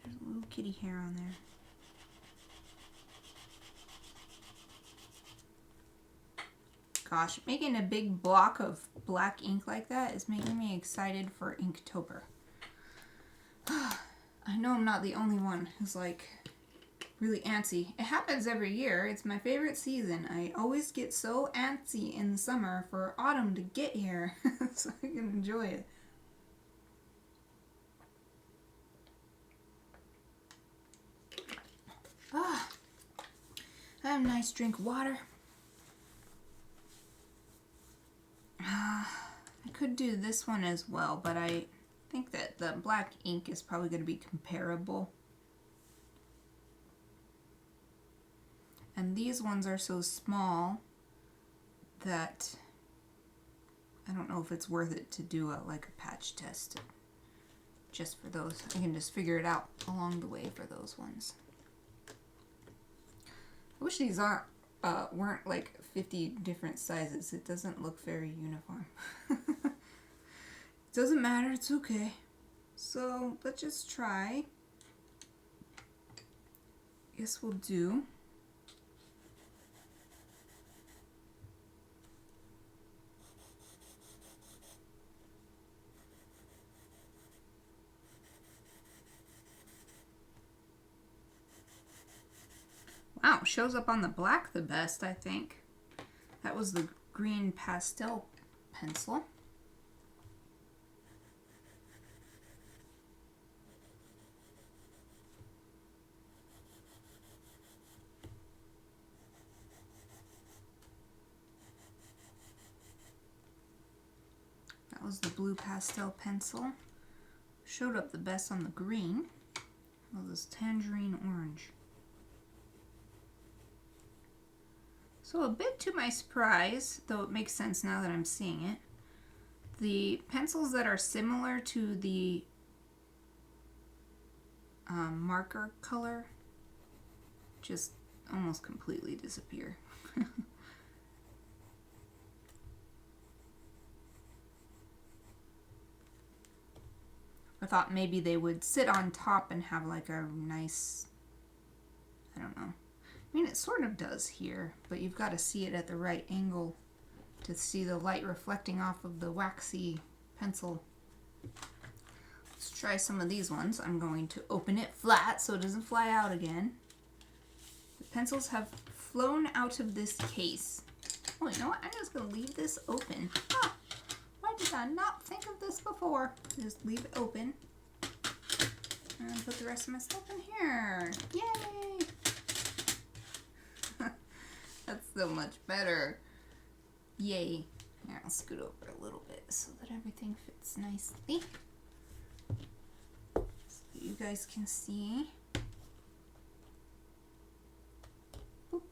There's a little kitty hair on there. Gosh, making a big block of black ink like that is making me excited for Inktober. I know I'm not the only one who's like really antsy. It happens every year. It's my favorite season. I always get so antsy in the summer for autumn to get here so I can enjoy it. Ah, I have a nice drink of water. I could do this one as well, but I think that the black ink is probably going to be comparable. And these ones are so small that I don't know if it's worth it to do like a patch test just for those. I can just figure it out along the way for those ones. I wish these weren't like 50 different sizes. It doesn't look very uniform. It doesn't matter, it's okay. So let's just try. Guess we'll do wow, shows up on the black the best, I think. That was the green pastel pencil. That was the blue pastel pencil. Showed up the best on the green. Oh, this tangerine orange. So a bit to my surprise, though it makes sense now that I'm seeing it, the pencils that are similar to the marker color just almost completely disappear. I thought maybe they would sit on top and have like a nice, I don't know. I mean, it sort of does here, but you've got to see it at the right angle to see the light reflecting off of the waxy pencil. Let's try some of these ones. I'm going to open it flat so it doesn't fly out again. The pencils have flown out of this case. Oh, you know what? I'm just going to leave this open. Ah, why did I not think of this before? Just leave it open. And put the rest of my stuff in here. Yay! That's so much better. Yay. Here, I'll scoot over a little bit so that everything fits nicely. So you guys can see. Boop.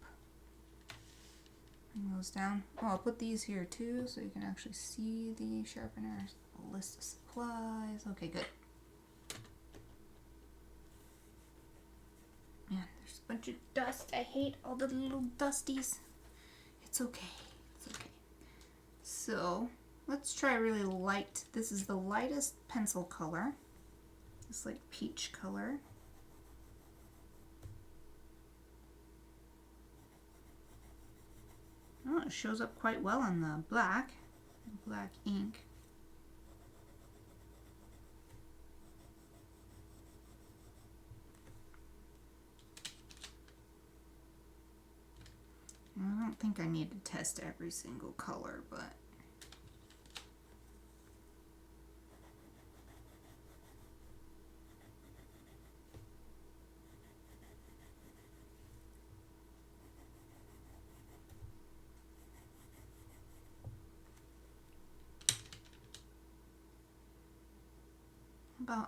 Bring those down. Oh, I'll put these here too so you can actually see the sharpeners. A list of supplies. Okay, good. Man, there's a bunch bunch of dust. I hate all the little dusties. It's okay. It's okay. So let's try really light. This is the lightest pencil color. It's like peach color. Oh, it shows up quite well on the black ink. I don't think I need to test every single color, but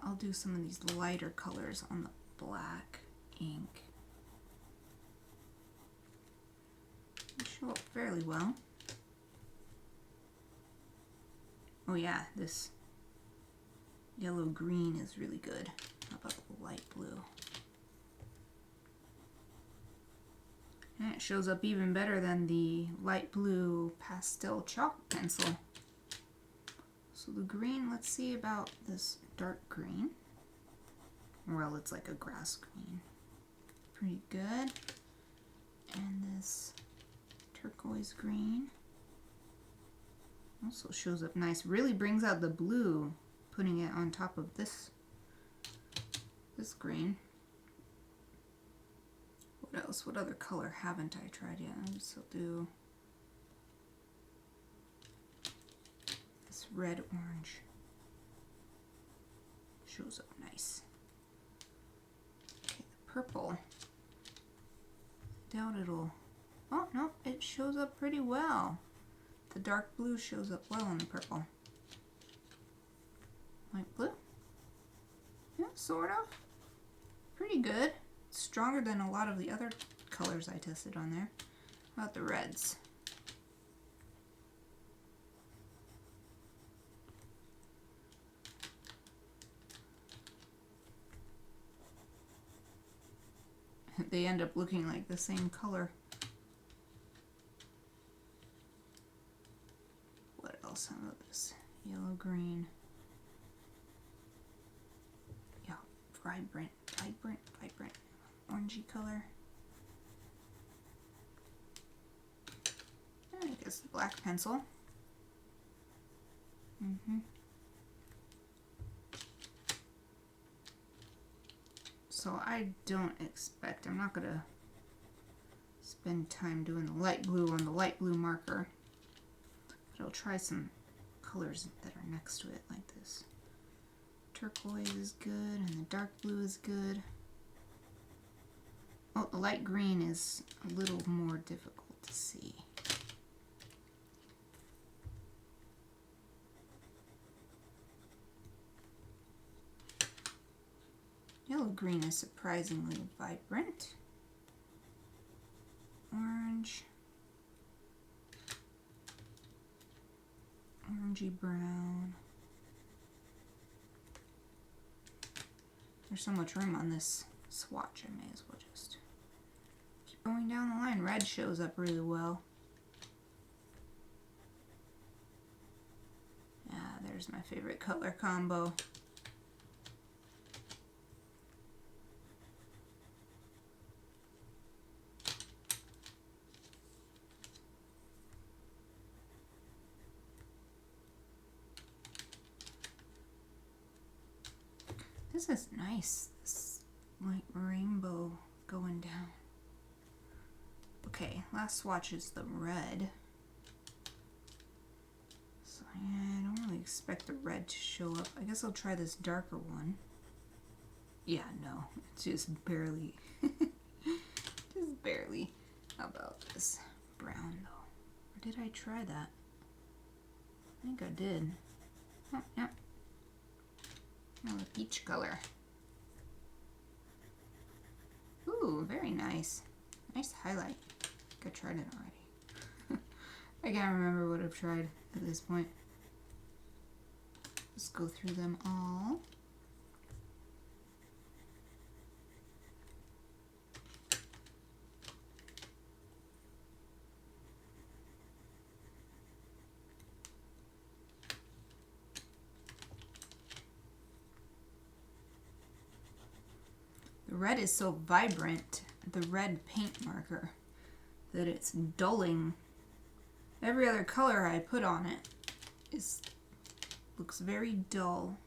I'll do some of these lighter colors on the black ink. They show up fairly well. Oh yeah, this yellow green is really good. How about the light blue? And it shows up even better than the light blue pastel chalk pencil. So the green, let's see about this dark green. Well, it's like a grass green. Pretty good. And this turquoise green also shows up nice. Really brings out the blue, putting it on top of this green. What else? What other color haven't I tried yet? So I'll do this red orange. Shows up nice. Okay, the purple. Doubt it'll. Oh no, it shows up pretty well. The dark blue shows up well on the purple. Light blue. Yeah, sort of. Pretty good. Stronger than a lot of the other colors I tested on there. How about the reds? They end up looking like the same color. What else? How about this yellow green? Yeah, vibrant, orangey color. And I guess the black pencil. So I don't expect, I'm not going to spend time doing the light blue on the light blue marker. But I'll try some colors that are next to it like this. Turquoise is good and the dark blue is good. Oh, the light green is a little more difficult to see. Yellow green is surprisingly vibrant. Orange. Orangey brown. There's so much room on this swatch, I may as well just keep going down the line. Red shows up really well. Yeah, there's my favorite color combo. This is nice, this like rainbow going down. Okay, last swatch is the red. So yeah, I don't really expect the red to show up. I guess I'll try this darker one. Yeah, no, it's just barely, just barely. How about this brown though? Or did I try that? I think I did. Oh, yeah. Oh, the peach color. Ooh, very nice. Nice highlight. I think I tried it already. I can't remember what I've tried at this point. Let's go through them all. The red is so vibrant, the red paint marker, that it's dulling. Every other color I put on it looks very dull.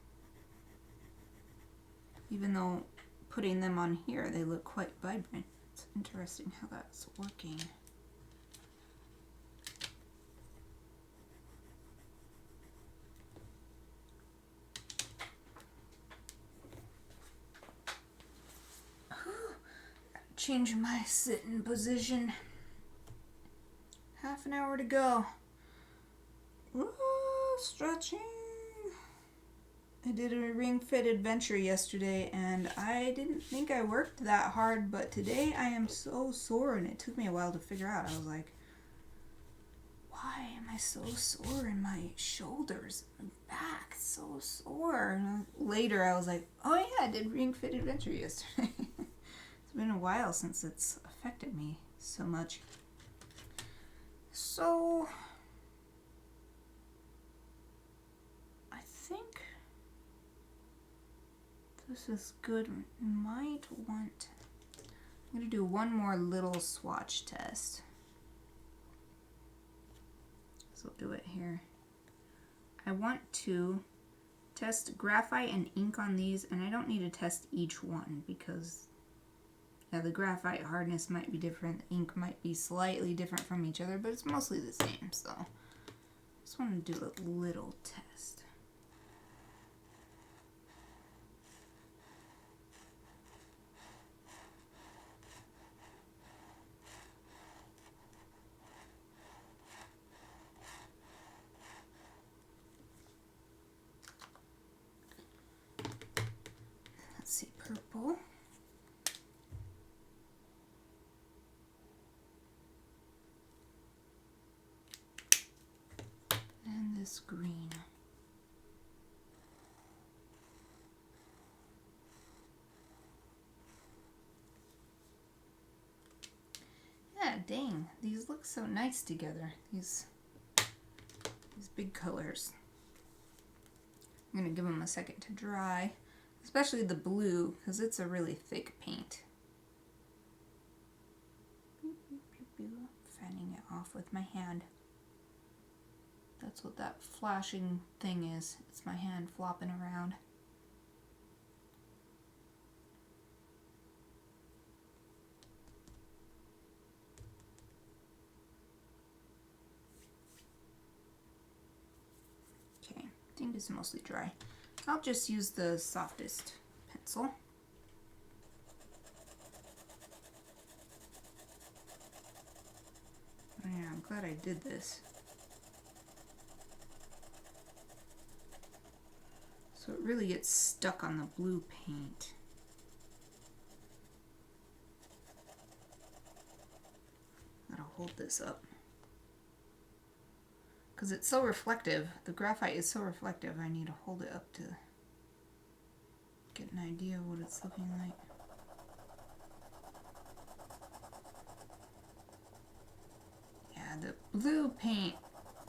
Even though putting them on here, they look quite vibrant. It's interesting how that's working. Change my sitting position. Half an hour to go. Ooh, stretching. I did a ring fit adventure yesterday and I didn't think I worked that hard, but today I am so sore and it took me a while to figure out. I was like, why am I so sore in my shoulders and back? So sore. And later I was like, oh yeah, I did ring fit adventure yesterday. It's been a while since it's affected me so much. So I think this is good. Might want, I'm going to do one more little swatch test. So I'll do it here. I want to test graphite and ink on these, and I don't need to test each one because yeah, the graphite hardness might be different, the ink might be slightly different from each other, but it's mostly the same, so just want to do a little test. Let's see, purple. And this green. Yeah, dang, these look so nice together. These big colors. I'm gonna give them a second to dry, especially the blue, because it's a really thick paint. Fanning it off with my hand. That's what that flashing thing is. It's my hand flopping around. Okay, I think it's mostly dry. I'll just use the softest pencil. Oh yeah, I'm glad I did this. So it really gets stuck on the blue paint. Gotta hold this up. Because it's so reflective. The graphite is so reflective, I need to hold it up to get an idea of what it's looking like. Yeah, the blue paint,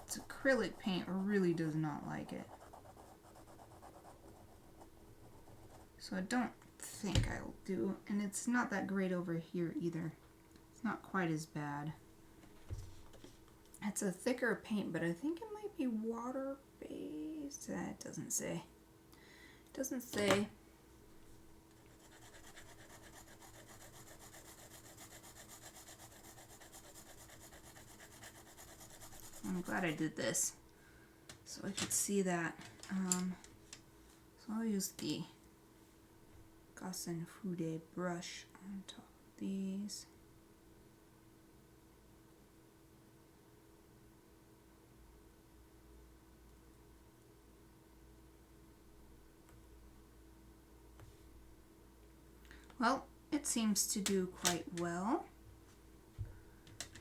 it's acrylic paint, really does not like it. So I don't think I'll do, and it's not that great over here either. It's not quite as bad. It's a thicker paint, but I think it might be water-based. It doesn't say. It doesn't say. I'm glad I did this so I could see that. So I'll use the Gossen Fude brush on top of these. Well, it seems to do quite well.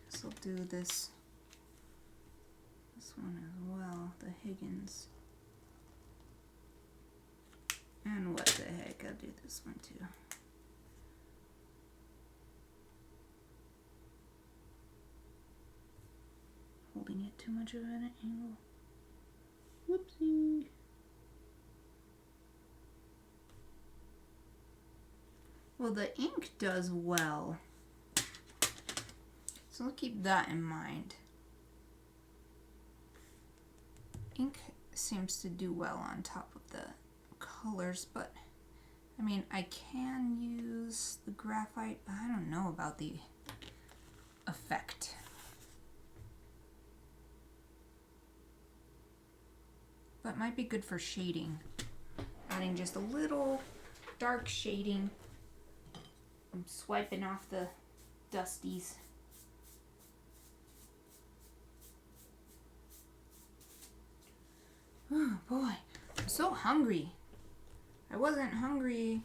So I'll do this one as well, the Higgins. And what the heck, I'll do this one too. Holding it too much of an angle. Whoopsie. Well, the ink does well. So I'll keep that in mind. Ink seems to do well on top of the colors, but I mean, I can use the graphite, but I don't know about the effect. But it might be good for shading. Adding just a little dark shading. I'm swiping off the dusties. Oh boy, I'm so hungry. I wasn't hungry,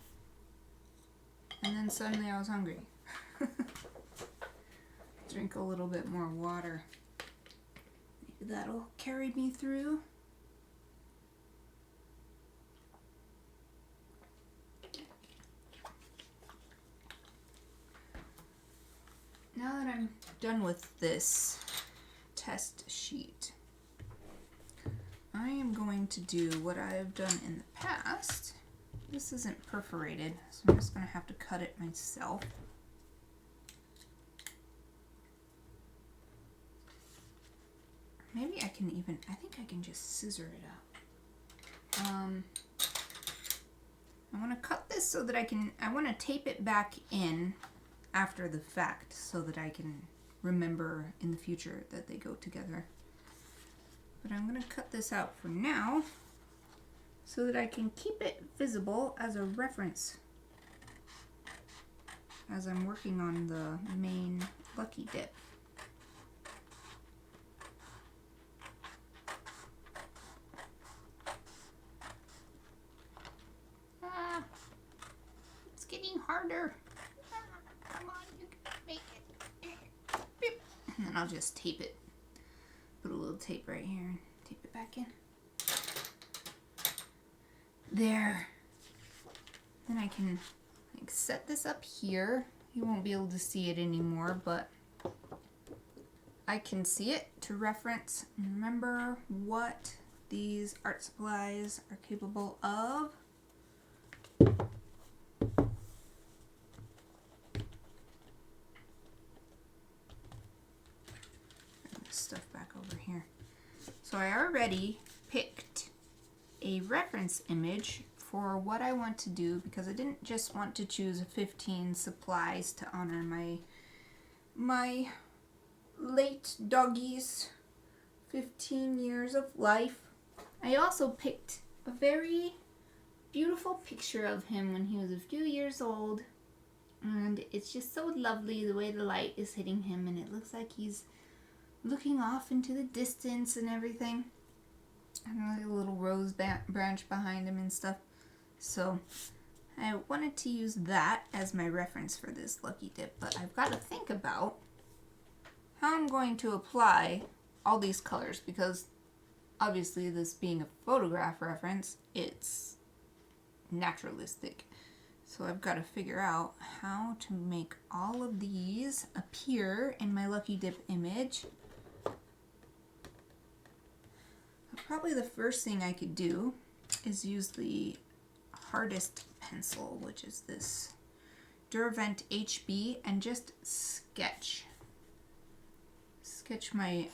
and then suddenly I was hungry. Drink a little bit more water. Maybe that'll carry me through. Now that I'm done with this test sheet, I am going to do what I've done in the past. This isn't perforated, so I'm just going to have to cut it myself. Maybe I can even, I think I can just scissor it up. I want to cut this so that I want to tape it back in after the fact so that I can remember in the future that they go together. But I'm going to cut this out for now so that I can keep it visible as a reference as I'm working on the main Lucky Dip. It's getting harder. Come on, you can make it. And then I'll just tape it. Put a little tape right here and tape it back in. There. Then I can set this up here. You won't be able to see it anymore, but I can see it to reference and remember what these art supplies are capable of. Stuff back over here. So I already picked a reference image for what I want to do because I didn't just want to choose 15 supplies to honor my late doggy's 15 years of life. I also picked a very beautiful picture of him when he was a few years old, and it's just so lovely the way the light is hitting him, and it looks like he's looking off into the distance and everything. And like a little rose branch behind him and stuff. So I wanted to use that as my reference for this Lucky Dip, but I've got to think about how I'm going to apply all these colors because obviously this being a photograph reference, it's naturalistic. So I've got to figure out how to make all of these appear in my Lucky Dip image. Probably the first thing I could do is use the hardest pencil, which is this Duravent HB, and just sketch my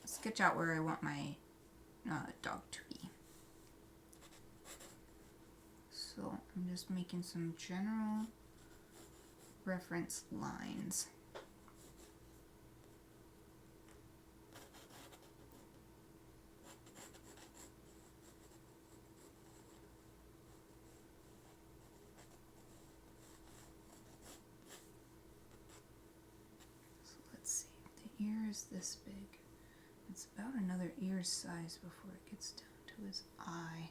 sketch out where I want my dog to be. So I'm just making some general reference lines. Ear is this big. It's about another ear size before it gets down to his eye.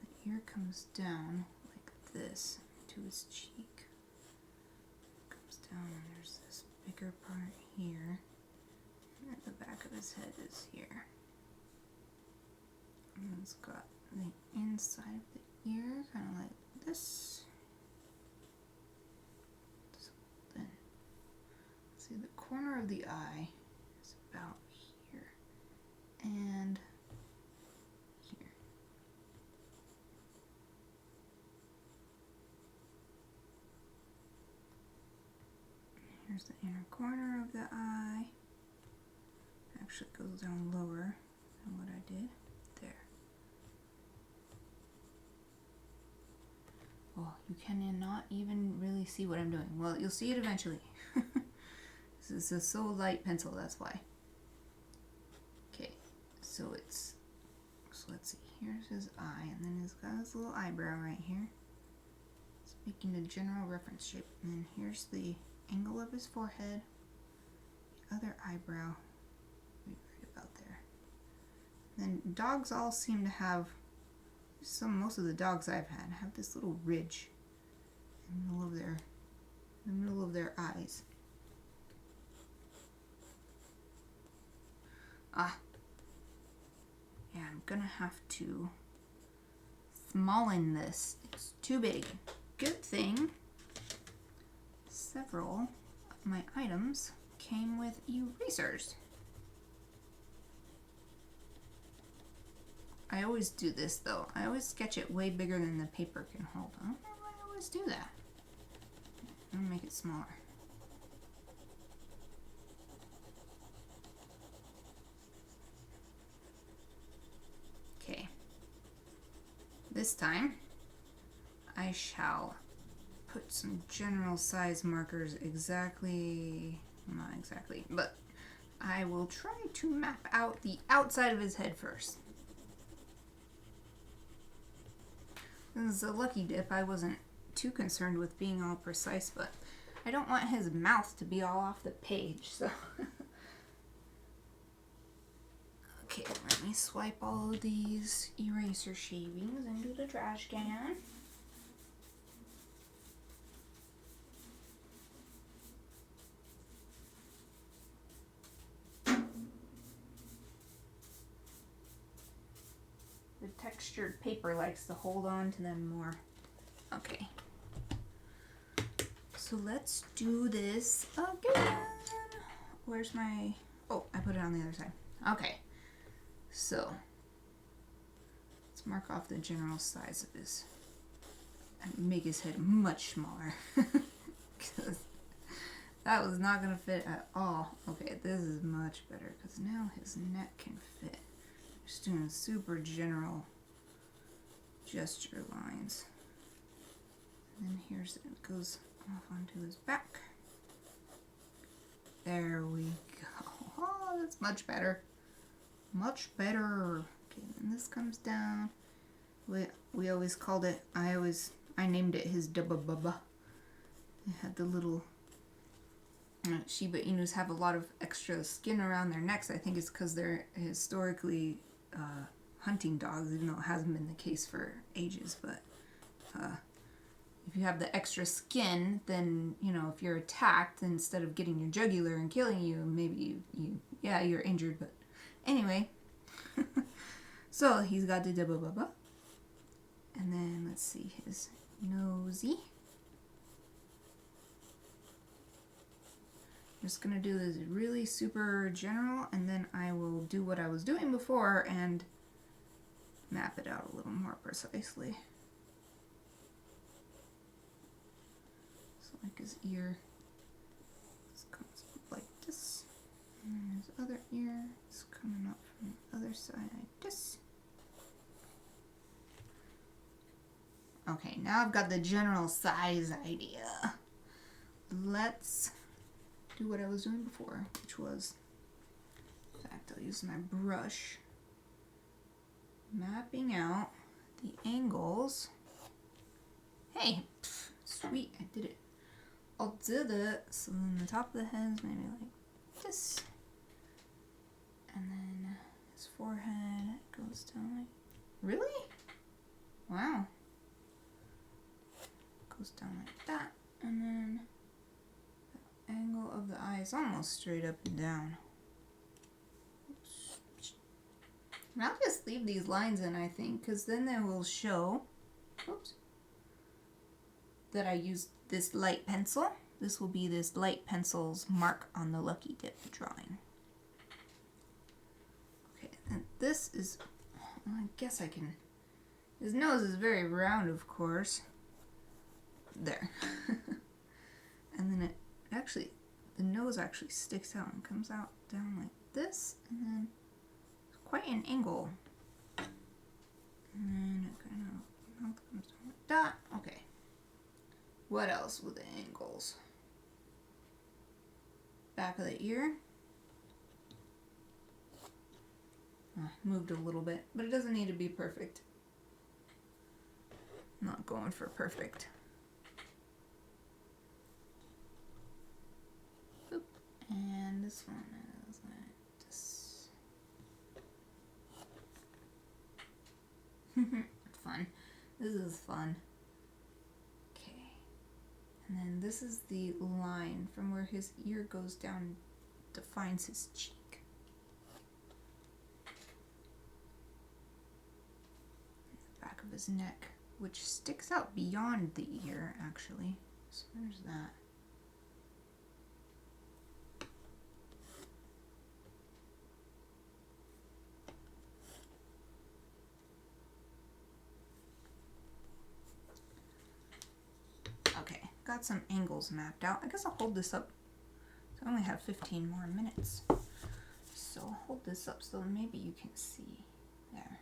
The ear comes down like this to his cheek. Comes down and there's this bigger part here. And the back of his head is here. And it's got the inside of the ear kind of like this. So then, see the corner of the eye is about here and here. the inner corner of the eye. Actually goes down lower than what I did. There. Oh, you cannot even really see what I'm doing. Well, you'll see it eventually. This is so light pencil, that's why. Okay, so let's see. Here's his eye, and then he's got his little eyebrow right here. It's making a general reference shape. And then here's the angle of his forehead. The other eyebrow, right about there. And then dogs all seem to have, most of the dogs I've had have this little ridge in the middle of their eyes. Yeah, I'm gonna have to smallen this. It's too big. Good thing several of my items came with erasers. I always do this though. I always sketch it way bigger than the paper can hold. I don't know why I always do that. I'm gonna make it smaller. Okay. This time I shall put some general size markers not exactly, but I will try to map out the outside of his head first. This is a lucky dip. I wasn't too concerned with being all precise, but I don't want his mouth to be all off the page, so. Okay, let me swipe all of these eraser shavings into the trash can. The textured paper likes to hold on to them more. Okay. So let's do this again. Where's my... Oh, I put it on the other side. Okay. So, let's mark off the general size of his... and make his head much smaller. Because that was not going to fit at all. Okay, this is much better because now his neck can fit. Just doing super general gesture lines. And then here's it goes off onto his back. There we go. Oh, that's much better. Much better. Okay, and this comes down. We always called it, I named it his Dubba Bubba. It had the little Shiba Inus have a lot of extra skin around their necks. I think it's because they're historically hunting dogs, even though it hasn't been the case for ages. But if you have the extra skin, then, you know, if you're attacked, instead of getting your jugular and killing you, maybe you're injured. But anyway, so he's got the Dubba Bubba. And then let's see his nosy. I'm just gonna do this really super general, and then I will do what I was doing before and map it out a little more precisely. So like his ear, this comes up like this, and then his other ear is coming up from the other side like this. Okay, now I've got the general size idea. Let's do what I was doing before, which was, in fact, I'll use my brush, mapping out the angles. Hey, sweet, I did it. I'll do that, so then the top of the head is maybe like this. And then his forehead goes down like, really? Wow. Goes down like that, and then the angle of the eye is almost straight up and down. Oops. And I'll just leave these lines in, I think, because then they will show, oops, that I used this light pencil. This will be this light pencil's mark on the Lucky Dip drawing. Okay, and this is, well, I guess I can, his nose is very round, of course. There. And then it actually, the nose actually sticks out and comes out down like this, and then it's quite an angle. And then it kind of mouth comes down like that. Okay. What else with the angles? Back of the ear. Moved a little bit, but it doesn't need to be perfect. I'm not going for perfect. Boop. And this one is like this. Fun. This is fun. Okay. And then this is the line from where his ear goes down, defines his cheek. Back of his neck, which sticks out beyond the ear, actually. So there's that. Okay, got some angles mapped out. I guess I'll hold this up. I only have 15 more minutes. So I'll hold this up so maybe you can see. There.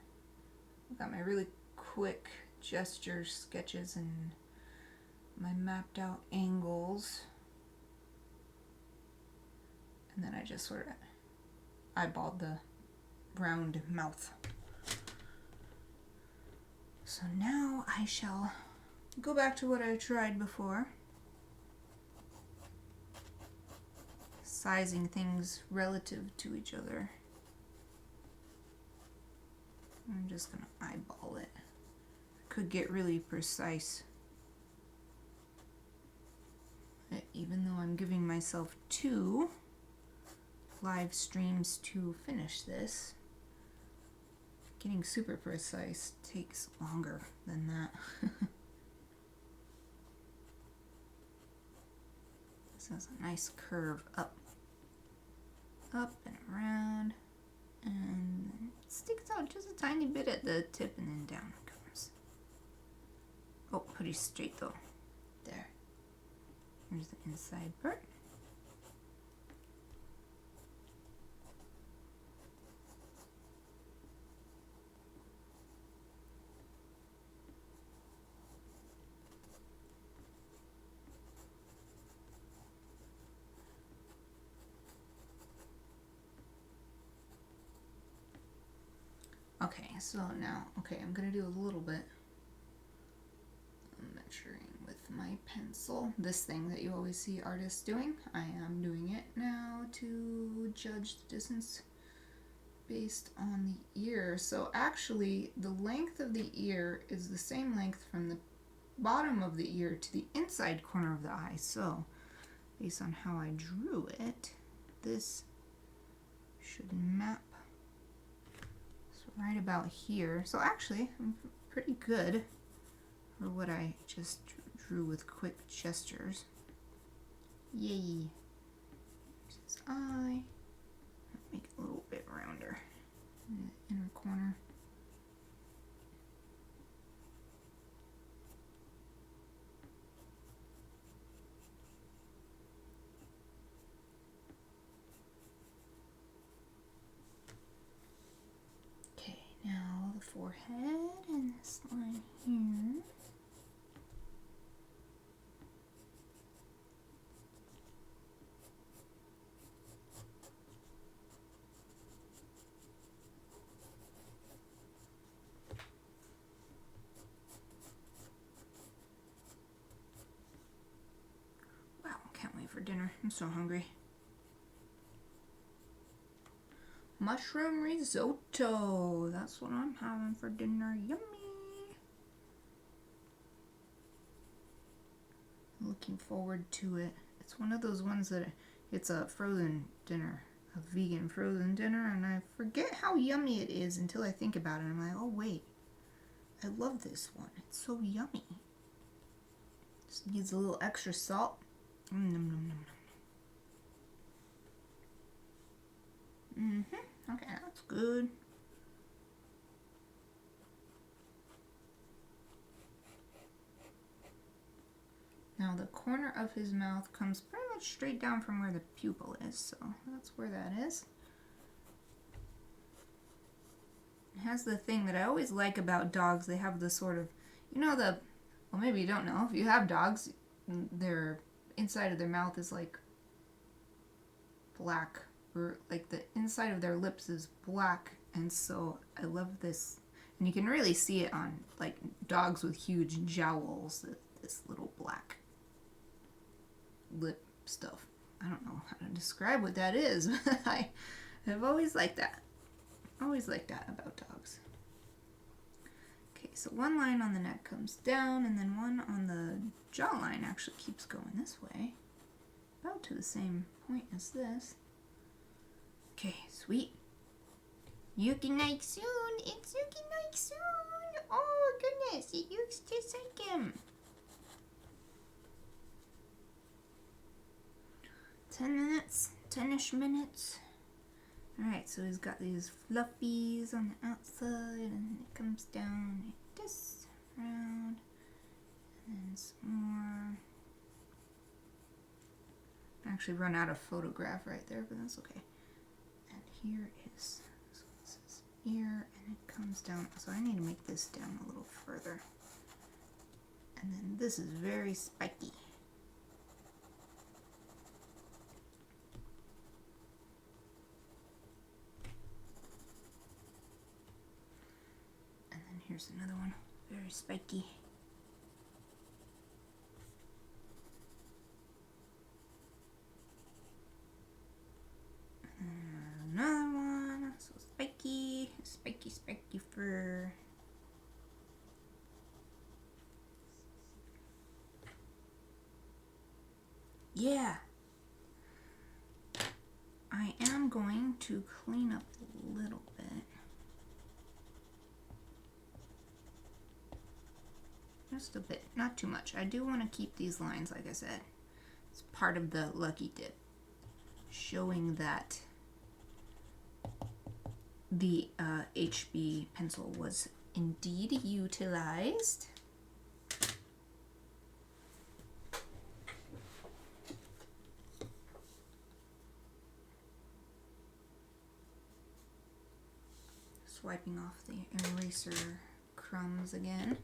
I've got my really quick gesture sketches and my mapped out angles. And then I just sort of eyeballed the round mouth. So now I shall go back to what I tried before. Sizing things relative to each other. I'm just gonna eyeball it. Could get really precise. Even though I'm giving myself 2 live streams to finish this, getting super precise takes longer than that. This has a nice curve up and around, and it sticks out just a tiny bit at the tip and then down it comes. Oh, pretty straight though. There. Here's the inside part. Okay, so now, I'm gonna do a little bit measuring with my pencil. This thing that you always see artists doing, I am doing it now to judge the distance based on the ear. So actually, the length of the ear is the same length from the bottom of the ear to the inside corner of the eye. So, based on how I drew it, this should map right about here. So actually, I'm pretty good for what I just drew with quick gestures. Yay. Here's his eye. Make it a little bit rounder in the inner corner. Now the forehead and this line here. Wow, can't wait for dinner. I'm so hungry. Mushroom risotto. That's what I'm having for dinner. Yummy. Looking forward to it. It's one of those ones that it's a frozen dinner, a vegan frozen dinner, and I forget how yummy it is until I think about it. I'm like, oh wait, I love this one. It's so yummy. Just needs a little extra salt. Nom, nom, nom, nom. Okay, that's good. Now the corner of his mouth comes pretty much straight down from where the pupil is, so that's where that is. It has the thing that I always like about dogs. They have the sort of, you know, well, maybe you don't know. If you have dogs, their inside of their mouth is like black, or like the inside of their lips is black, and so I love this. And you can really see it on like dogs with huge jowls, this little black lip stuff. I don't know how to describe what that is, but I've always liked that. Always liked that about dogs. Okay, so one line on the neck comes down, and then one on the jawline actually keeps going this way, about to the same point as this. Okay, sweet. Yuki night soon. It's Yuki night soon. Oh goodness, it looks just like him. 10 minutes, 10-ish minutes. Alright, so he's got these fluffies on the outside, and it comes down like this, around, and then some more. I actually run out of photograph right there, but that's okay. And here is, so this is ear, and it comes down, so I need to make this down a little further. And then this is very spiky. Here's another one, very spiky. And another one, so spiky, spiky, spiky fur. Yeah. I am going to clean up a little bit. Just a bit, not too much. I do want to keep these lines, like I said. It's part of the lucky dip, showing that the HB pencil was indeed utilized. Swiping off the eraser crumbs again.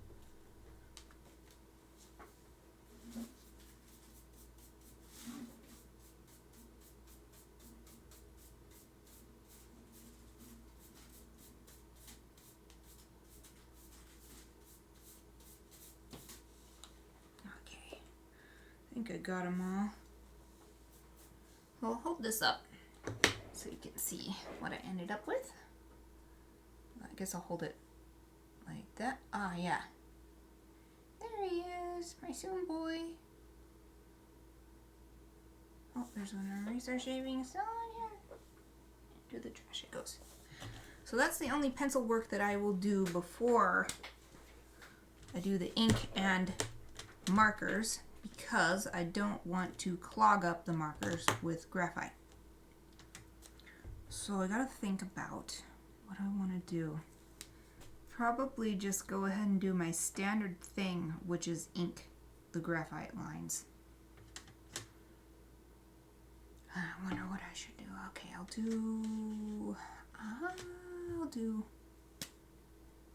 I think I got them all. I'll hold this up so you can see what I ended up with. I guess I'll hold it like that. Ah, yeah. There he is, my soon boy. Oh, there's one eraser shaving still on here. To the trash it goes. So that's the only pencil work that I will do before I do the ink and markers, because I don't want to clog up the markers with graphite. So I gotta think about what I want to do. Probably just go ahead and do my standard thing, which is ink the graphite lines. I wonder what I should do. Okay, I'll do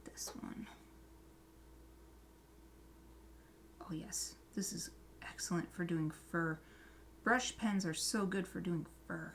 this one. Oh yes, this is excellent for doing fur. Brush pens are so good for doing fur.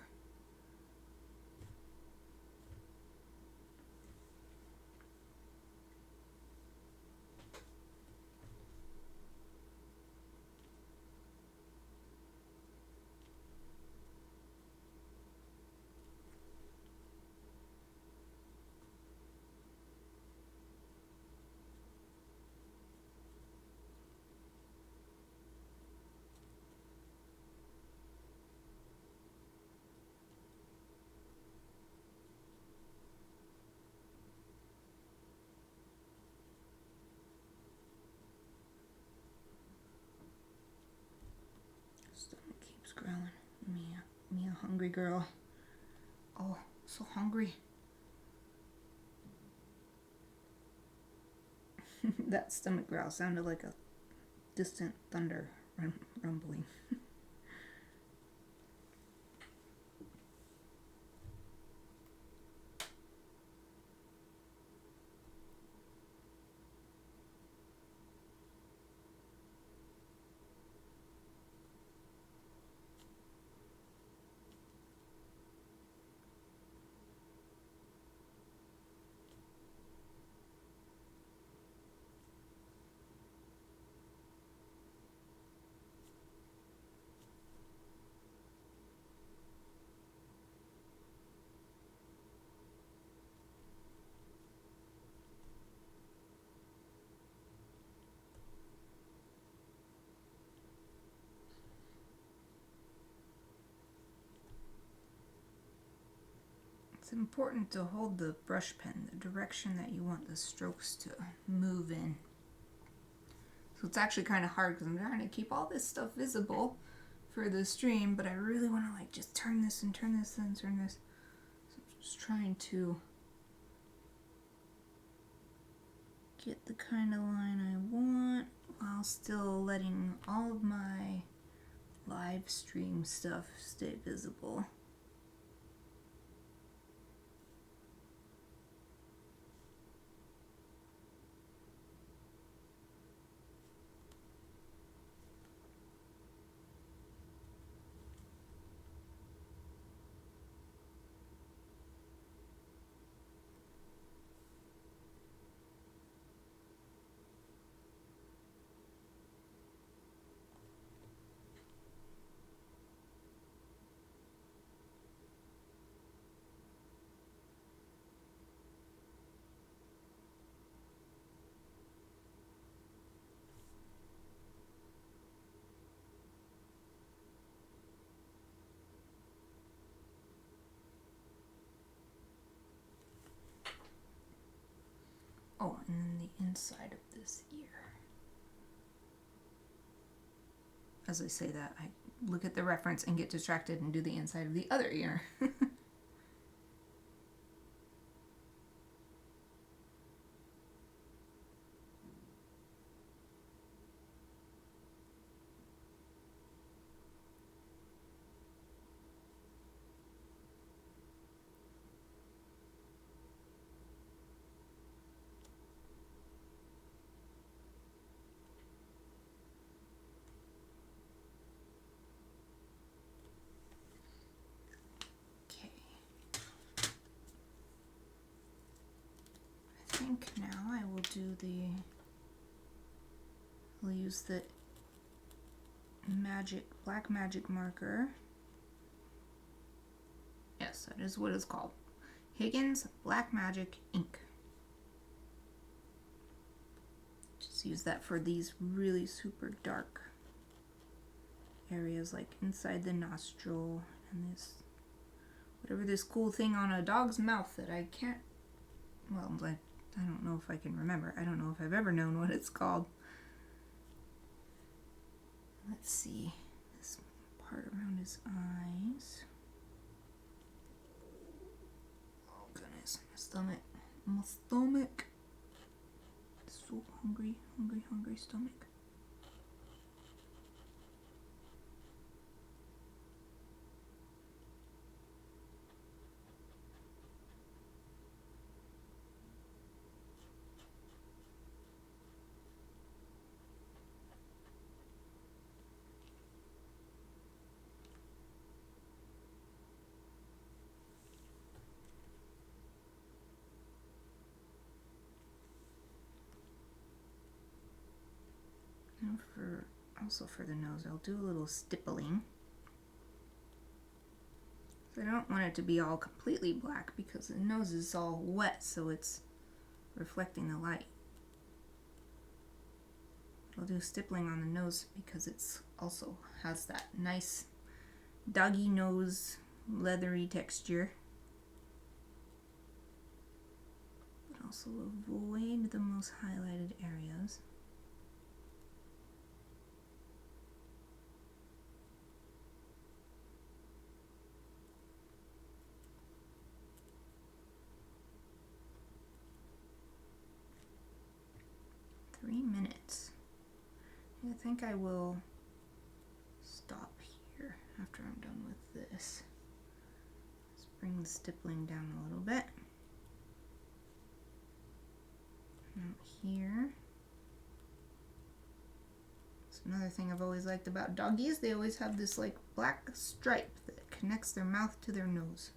Stomach keeps growling. Me a hungry girl. Oh, so hungry. That stomach growl sounded like a distant thunder rumbling. It's important to hold the brush pen the direction that you want the strokes to move in. So it's actually kind of hard because I'm trying to keep all this stuff visible for the stream, but I really want to like just turn this and turn this and turn this. So I'm just trying to get the kind of line I want while still letting all of my live stream stuff stay visible. Oh, and then the inside of this ear. As I say that, I look at the reference and get distracted and do the inside of the other ear. 'Kay. I think now I will do we'll use the black magic marker. Yes, that is what it's called. Higgins Black Magic ink. Just use that for these really super dark areas, like inside the nostril and this, whatever this cool thing on a dog's mouth that I can't, well, I don't know if I can remember. I don't know if I've ever known what it's called. Let's see, this part around his eyes. Oh goodness, my stomach. So hungry stomach. Also for the nose, I'll do a little stippling. So I don't want it to be all completely black because the nose is all wet, so it's reflecting the light. I'll do stippling on the nose because it's also has that nice doggy nose, leathery texture. But also avoid the most highlighted areas. I think I will stop here after I'm done with this. Let's bring the stippling down a little bit. Out here. That's another thing I've always liked about doggies. They always have this like black stripe that connects their mouth to their nose.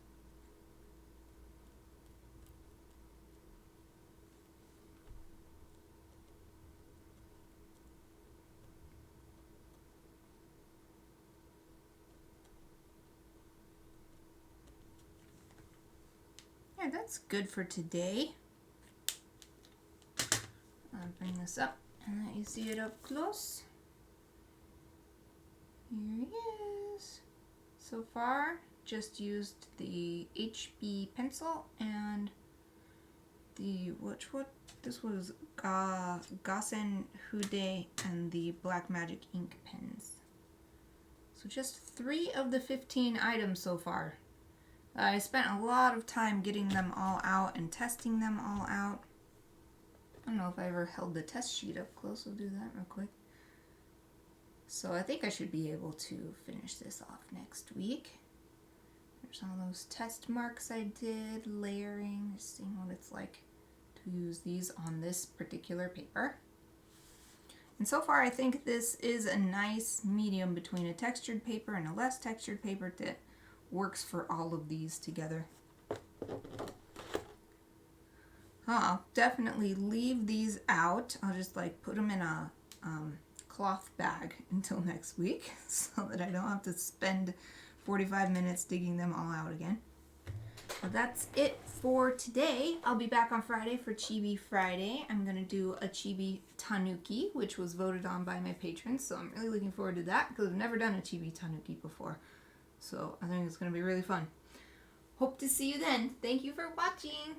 Yeah, that's good for today. I'll bring this up and let you see it up close. Here he is. So far, just used the HB pencil and the, this was Gassen Hude and the Black Magic ink pens. So just 3 of the 15 items so far. I spent a lot of time getting them all out and testing them all out. I don't know if I ever held the test sheet up close. I'll do that real quick. So I think I should be able to finish this off next week. There's all those test marks I did, layering, just seeing what it's like to use these on this particular paper. And so far I think this is a nice medium between a textured paper and a less textured paper that works for all of these together. I'll definitely leave these out. I'll just like put them in a cloth bag until next week so that I don't have to spend 45 minutes digging them all out again. Well, that's it for today. I'll be back on Friday for Chibi Friday. I'm going to do a Chibi Tanuki, which was voted on by my patrons, so I'm really looking forward to that because I've never done a Chibi Tanuki before. So I think it's going to be really fun. Hope to see you then. Thank you for watching.